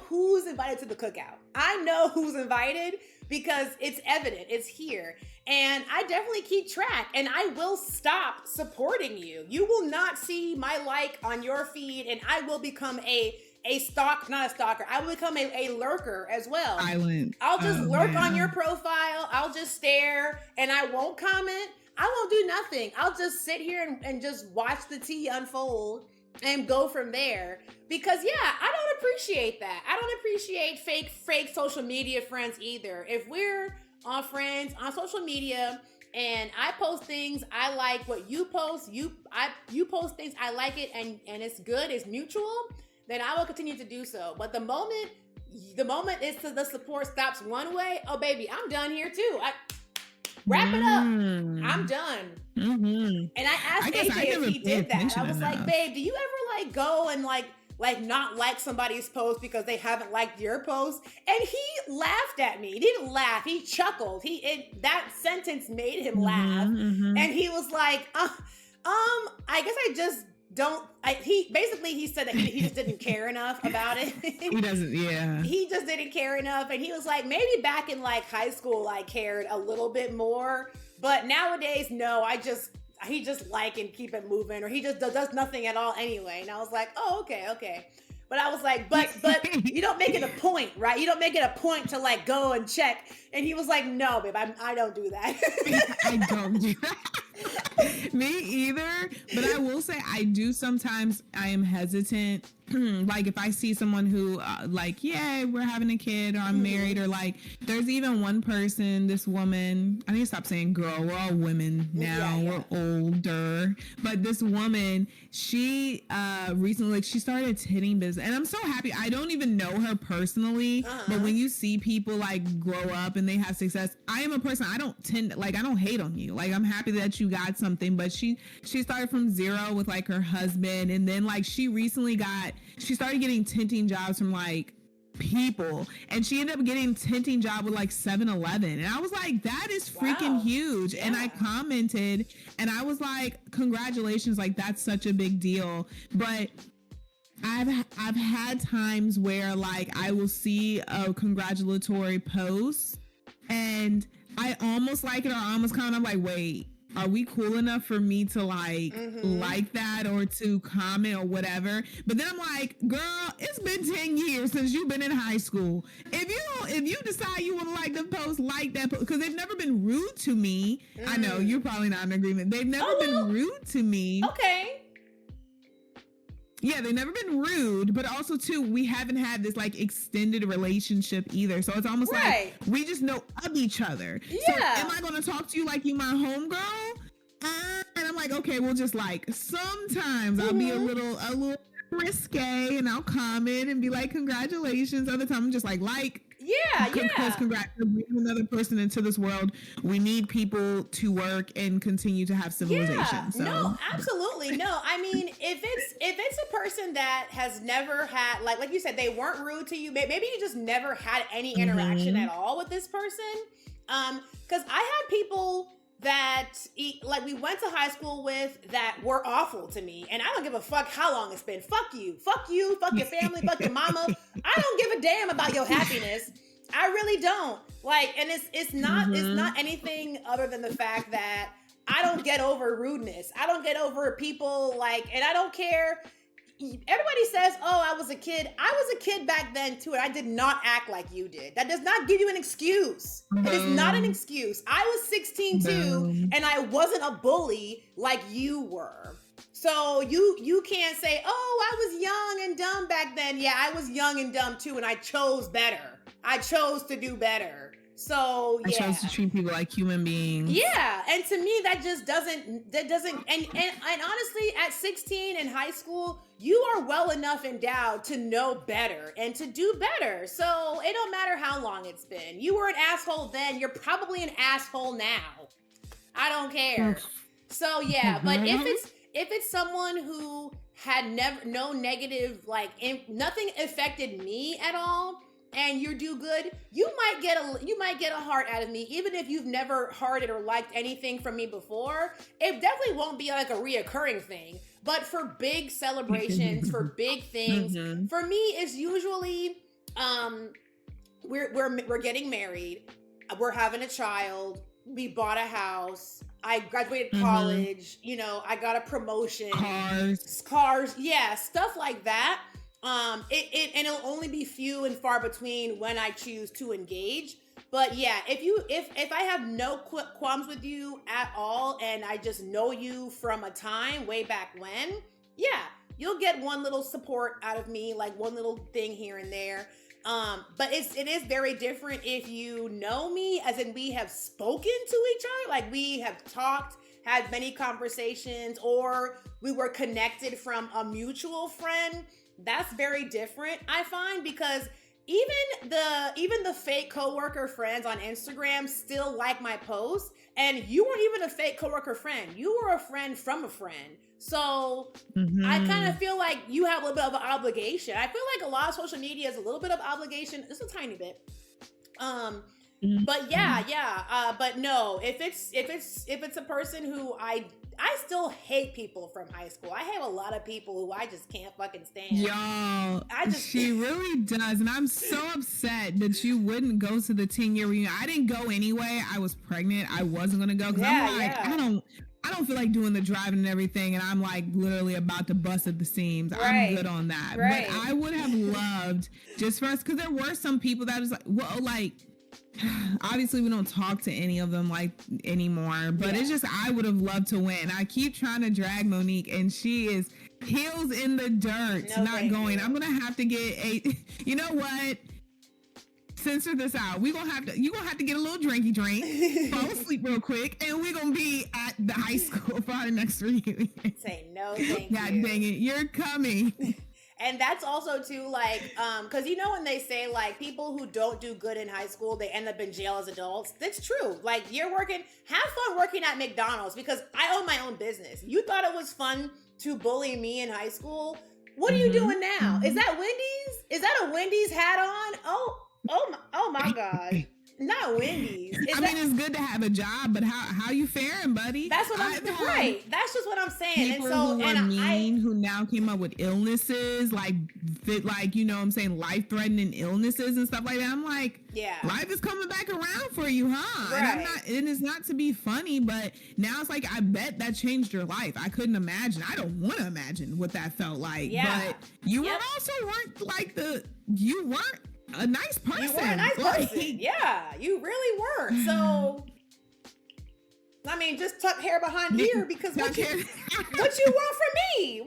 who's invited to the cookout. I know who's invited because it's evident, it's here. And I definitely keep track, and I will stop supporting you. You will not see my like on your feed, and I will become not a stalker. I will become a lurker as well. Silent. I'll just lurk on your profile. I'll just stare, and I won't comment. I won't do nothing. I'll just sit here and just watch the tea unfold and go from there. Because I don't appreciate that. I don't appreciate fake social media friends either. If we're friends on social media and I post things, I like what you post, you post things, I like it, and it's good, it's mutual, then I will continue to do so. But the moment the support stops one way, oh baby, I'm done here too. Wrap it up. I'm done. And I asked AJ if he did that. I was like, babe, do you ever like go and like not like somebody's post because they haven't liked your post? And he laughed at me. He didn't laugh. He chuckled. That sentence made him laugh. And he was like, I guess I just don't. He said that he just didn't care enough about it. He doesn't. Yeah. He just didn't care enough, and he was like, maybe back in like high school, I cared a little bit more, but nowadays, no. He just like and keep it moving, or he just does nothing at all anyway. And I was like, oh, okay. But I was like, but you don't make it a point, right? You don't make it a point to like go and check. And he was like, no, babe, I don't do that. I don't do that. Me either. But I will say I do sometimes. I am hesitant. Like if I see someone who like, yeah, we're having a kid, or I'm married, or like there's even one person, this woman, I need to stop saying girl, we're all women now. Yeah. We're older. But this woman, she recently, like, she started a tinning business, and I'm so happy. I don't even know her personally, but when you see people like grow up and they have success, I am a person, I don't hate on you. Like, I'm happy that you got something, but she started from zero with like her husband, and then like she started getting tinting jobs from like people, and she ended up getting a tinting job with like 7-Eleven, and I was like, that is freaking huge. Yeah. And I commented and I was like, congratulations, like that's such a big deal. But I've had times where like I will see a congratulatory post and I almost like it, or almost kind of like, wait, are we cool enough for me to like that or to comment or whatever? But then I'm like, girl, it's been 10 years since you've been in high school. If you decide you want to like the post, like that post, because they've never been rude to me. I know you're probably not in agreement. They've never been rude to me. Okay. Yeah, they've never been rude, but also too, we haven't had this like extended relationship either. So it's almost like we just know of each other. Yeah. So am I going to talk to you like you my homegirl? And I'm like, okay, well, just like sometimes I'll be a little risque and I'll comment and be like, congratulations. Other times I'm just like, because congrats, bring another person into this world. We need people to work and continue to have civilization. Yeah. So. No, absolutely. No, I mean, if it's a person that has never had, like you said, they weren't rude to you. Maybe you just never had any interaction at all with this person. Because I had people that like we went to high school with that were awful to me, and I don't give a fuck how long it's been. Fuck you, fuck your family, fuck your mama. I don't give a damn about your happiness. I really don't. Like, and it's not anything other than the fact that I don't get over rudeness. I don't get over people like, and I don't care. Everybody says, oh, I was a kid. I was a kid back then too, and I did not act like you did. That does not give you an excuse. It is not an excuse. I was 16 too, and I wasn't a bully like you were. So you can't say, oh, I was young and dumb back then. Yeah, I was young and dumb too, and I chose better. I chose to do better. So yeah. I chose to treat people like human beings. Yeah, and to me that doesn't and honestly, at 16 in high school, you are well enough endowed to know better and to do better. So it don't matter how long it's been. You were an asshole then, you're probably an asshole now. I don't care. So yeah, but if it's someone who had no negative, like nothing affected me at all, and you do good, you might get a heart out of me, even if you've never hearted or liked anything from me before. It definitely won't be like a reoccurring thing. But for big celebrations, for big things, for me, it's usually we're getting married, we're having a child, we bought a house, I graduated college, I got a promotion, cars, yeah, stuff like that. And it'll only be few and far between when I choose to engage. But yeah, if I have no qualms with you at all, and I just know you from a time way back when, yeah, you'll get one little support out of me, like one little thing here and there. But it is very different if you know me, as in we have spoken to each other, like we have talked, had many conversations, or we were connected from a mutual friend. That's very different, I find, because even the fake coworker friends on Instagram still like my posts, and you weren't even a fake coworker friend. You were a friend from a friend. So I kind of feel like you have a little bit of an obligation. I feel like a lot of social media is a little bit of obligation, just a tiny bit. But yeah. But no, if it's a person who I still hate people from high school. I have a lot of people who I just can't fucking stand. Y'all, she really does. And I'm so upset that you wouldn't go to the 10-year reunion. I didn't go anyway. I was pregnant. I wasn't going to go. Cause I'm like, I don't feel like doing the driving and everything. And I'm like literally about to bust at the seams. Right. I'm good on that. Right. But I would have loved just for us. Cause there were some people that was like, well, like, obviously we don't talk to any of them like anymore, but it's just, I would have loved to win. I keep trying to drag Monique and she is heels in the dirt, not going. I'm going to have to get you know what? Censor this out. You're gonna have to get a little drinky drink, fall asleep real quick, and we're gonna be at the high school for our next reunion. Say no, thank you. God dang it, you're coming. And that's also too, like, because you know when they say like people who don't do good in high school, they end up in jail as adults. That's true. Like, have fun working at McDonald's, because I own my own business. You thought it was fun to bully me in high school? What are you doing now? Is that Wendy's? Is that a Wendy's hat on? Oh my God. Not Wendy's. It's good to have a job, but how you faring, buddy? That's what I'm right. That's just what I'm saying. People who now came up with illnesses, like you know what I'm saying, life-threatening illnesses and stuff like that. I'm like, life is coming back around for you, huh? Right. And it's not to be funny, but now it's like, I bet that changed your life. I couldn't imagine. I don't want to imagine what that felt like. Yeah. But you weren't a nice person. You were a nice person. Yeah, you really were. So, I mean, just tuck hair behind here, because what you want from me?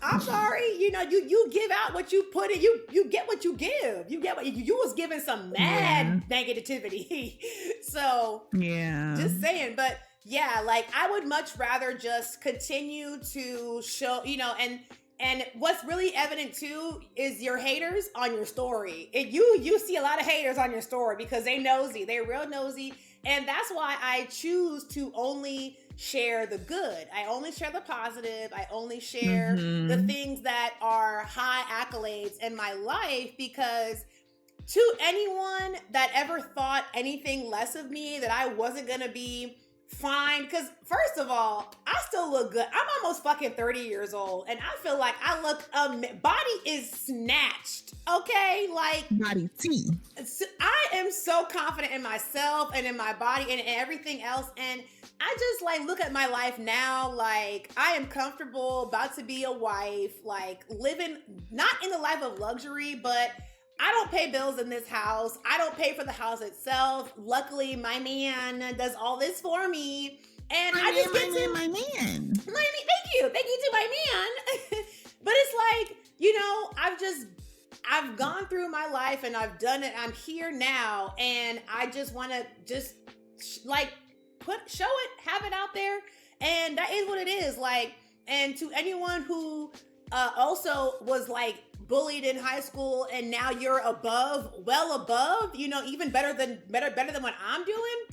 I'm sorry. You know, you give out what you put in. You get what you give. You get what you was giving some mad negativity. So just saying. But yeah, like, I would much rather just continue to show, you know, and what's really evident too is your haters on your story. You see a lot of haters on your story because they're real nosy. And that's why I choose to only share the good. I only share the positive. I only share the things that are high accolades in my life, because to anyone that ever thought anything less of me, that I wasn't going to be fine, because first of all, I still look good. I'm almost fucking 30 years old, and I feel like I look body is snatched, okay? Like, body T. I am so confident in myself and in my body and everything else, and I just like look at my life now, like I am comfortable, about to be a wife, like living not in the life of luxury, but I don't pay bills in this house. I don't pay for the house itself. Luckily, my man does all this for me. And my man. Thank you to my man. But it's like, you know, I've gone through my life and I've done it. I'm here now. And I just want to show it, have it out there. And that is what it is. Like, and to anyone who also was like, bullied in high school, and now you're well above, you know, even better than what I'm doing.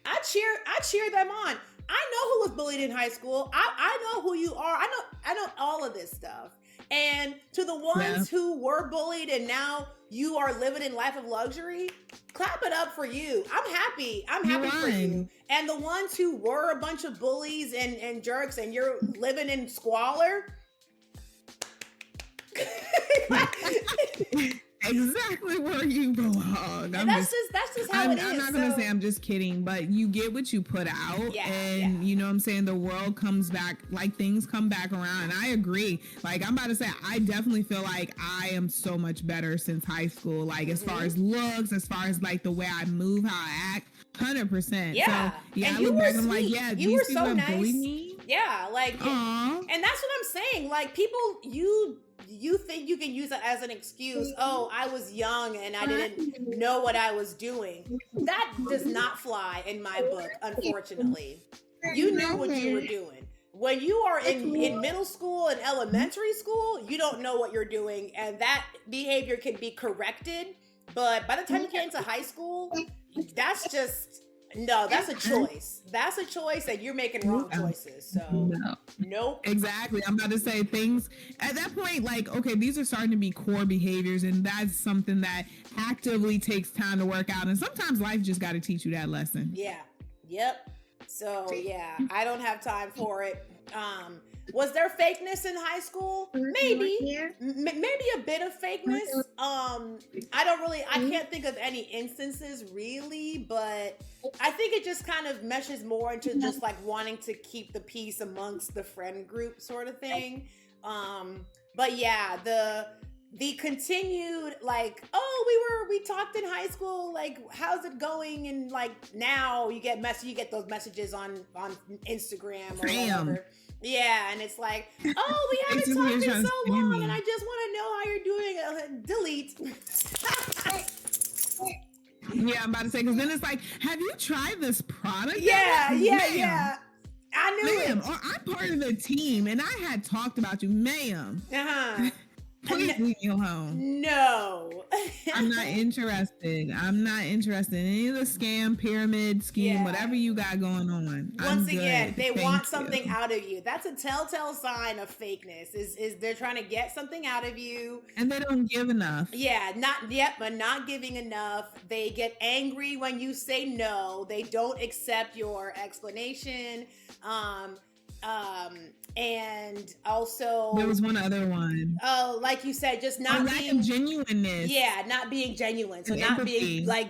I cheer them on. I know who was bullied in high school. I know who you are. I know all of this stuff. And to the ones who were bullied and now you are living in life of luxury, clap it up for you. I'm happy for you. And the ones who were a bunch of bullies and jerks and you're living in squalor, exactly where you belong. That's just how it is. I'm not gonna say I'm just kidding, but you get what you put out, you know what I'm saying? The world comes back, like things come back around, and I agree. Like, I'm about to say, I definitely feel like I am so much better since high school, like as far as looks, as far as like the way I move, how I act, 100%. Yeah. So, I look back and I'm like, you were so nice. Bullied me. Yeah, like, and that's what I'm saying. Like, people, you think you can use it as an excuse. Oh, I was young and I didn't know what I was doing. That does not fly in my book, unfortunately. You knew what you were doing. When you are in middle school and elementary school, you don't know what you're doing, and that behavior can be corrected. But by the time you get into high school, that's a choice. That's a choice, and you're making wrong choices. So, nope. Exactly. I'm about to say things at that point, like, okay, these are starting to be core behaviors, and that's something that actively takes time to work out. And sometimes life just got to teach you that lesson. Yeah. Yep. So yeah, I don't have time for it. Was there fakeness in high school? Maybe, maybe a bit of fakeness. I can't think of any instances really, but I think it just kind of meshes more into just like wanting to keep the peace amongst the friend group sort of thing. But yeah, the continued like, oh, we talked in high school, like how's it going, and like now you get those messages on Instagram or whatever. Yeah, and it's like, oh, we haven't talked in so long, and I just want to know how you're doing. Delete. Yeah, I'm about to say, because then it's like, have you tried this product? Yeah. I knew ma'am, it. or I'm part of the team, and I had talked about you, ma'am. Please leave me alone. No. I'm not interested. I'm not interested in any of the scam, pyramid scheme, whatever you got going on. Once again, they want something out of you. That's a telltale sign of fakeness. Is they're trying to get something out of you. And they don't give enough. Yeah, but not giving enough. They get angry when you say no. They don't accept your explanation. And also there was one other one. Oh, like you said, just not being genuineness. Yeah, not being genuine. So not being like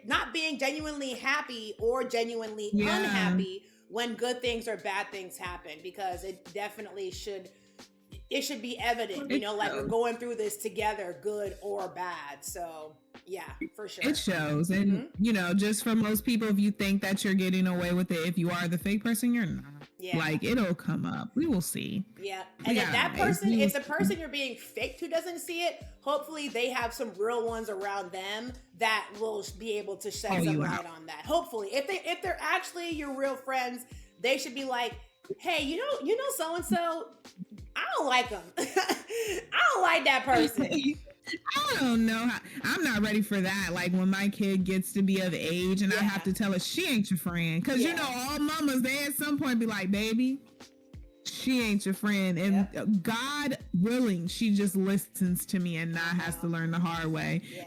not being genuinely happy or genuinely unhappy when good things or bad things happen, because it definitely should be evident, like we're going through this together, good or bad. So yeah, for sure. It shows. And, just for most people, if you think that you're getting away with it, if you are the fake person, you're not. Yeah. Like, it'll come up. We will see. Yeah. And if the person you're being faked who doesn't see it, hopefully they have some real ones around them that will be able to shed some light on that. Hopefully. If they're actually your real friends, they should be like, hey, you know so-and-so, I don't like them. I don't like that person. I don't know. I'm not ready for that. Like when my kid gets to be of age and I have to tell her she ain't your friend. Because all mamas, they at some point be like, baby, she ain't your friend. And God willing, she just listens to me and not has to learn the hard way. Yeah.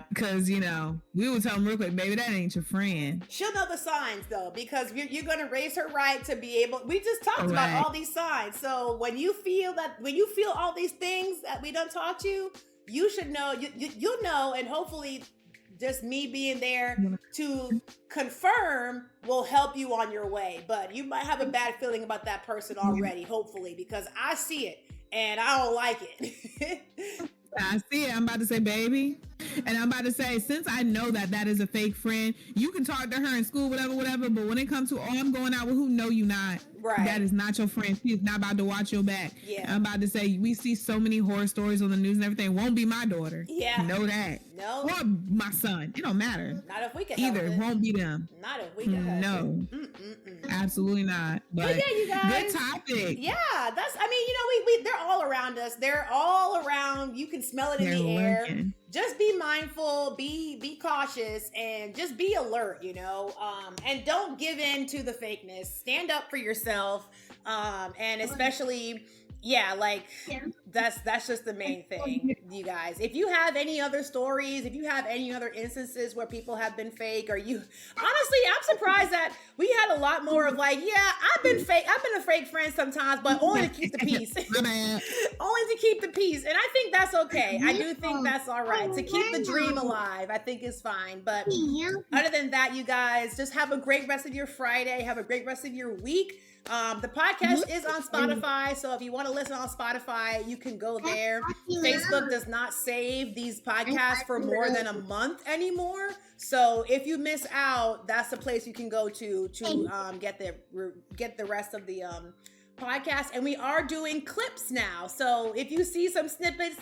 Because, we will tell them real quick, baby, that ain't your friend. She'll know the signs, though, because you're going to raise her right to be able... We just talked about all these signs. So when you feel all these things that we done taught you, you should know, you'll know, and hopefully just me being there to confirm will help you on your way. But you might have a bad feeling about that person already, hopefully, because I see it and I don't like it. I see it. I'm about to say, baby. And I'm about to say, since I know that is a fake friend, you can talk to her in school, whatever. But when it comes to, I'm going out with who, no, you not. Right. That is not your friend. She's not about to watch your back. Yeah. I'm about to say, we see so many horror stories on the news and everything. Won't be my daughter. Yeah. Know that. No. Or my son. It don't matter. Not if we can help it. Won't be them. Not if we can help No. Absolutely not. But yeah, you guys. Good topic. Yeah. We they're all around us. They're all around. You can smell it in the air. Just be mindful, be cautious, and just be alert, and don't give in to the fakeness. Stand up for yourself. And especially, that's just the main thing, you guys. If you have any other stories, if you have any other instances where people have been fake, honestly, I'm surprised that we had a lot more of like, I've been a fake friend sometimes, but only to keep the peace. Only to keep the peace. And I think that's okay. I do think that's all right. To keep the dream alive, I think is fine. But other than that, you guys, just have a great rest of your Friday. Have a great rest of your week. The podcast is on Spotify, so if you want to listen on Spotify, you can go there. Facebook does not save these podcasts for more than a month anymore. So if you miss out, that's the place you can go to get the rest of the podcast. And we are doing clips now. So if you see some snippets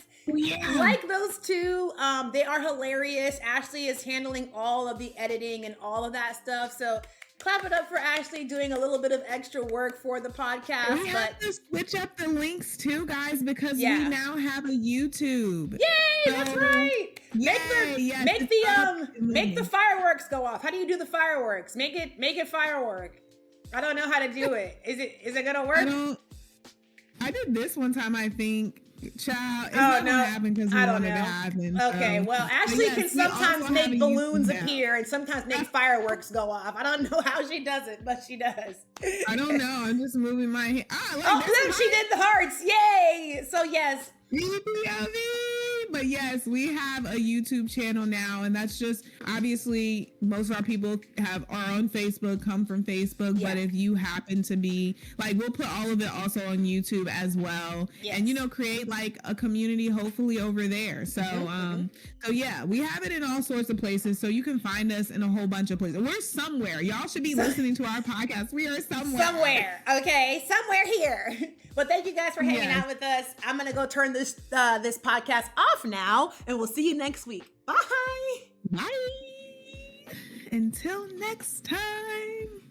like those two, they are hilarious. Ashley is handling all of the editing and all of that stuff. So clap it up for Ashley doing a little bit of extra work for the podcast. We have to switch up the links too, guys, because we now have a YouTube. Yay! That's right. Make the fireworks go off. How do you do the fireworks? Make it firework. I don't know how to do it. Is it gonna work? I did this one time, I think. Child, it's not gonna happen because we want it to happen. Okay, so. well, Ashley Yes, can sometimes make YouTube balloons now. appear and sometimes make fireworks go off. I don't know how she does it, but she does. I don't know. I'm just moving my hand. Look, she did the hearts. Yay! So yes. VPOV. But yes, we have a YouTube channel now, and that's just obviously most of our people are on Facebook, come from Facebook. Yeah. But if you happen to be like, we'll put all of it also on YouTube as well, and create like a community hopefully over there. So so yeah, we have it in all sorts of places, so you can find us in a whole bunch of places. We're somewhere. Y'all should be listening to our podcast. We are somewhere. Okay, somewhere here. Well, thank you guys for hanging out with us. I'm gonna go turn this podcast off now, and we'll see you next week. Bye. Bye. Until next time.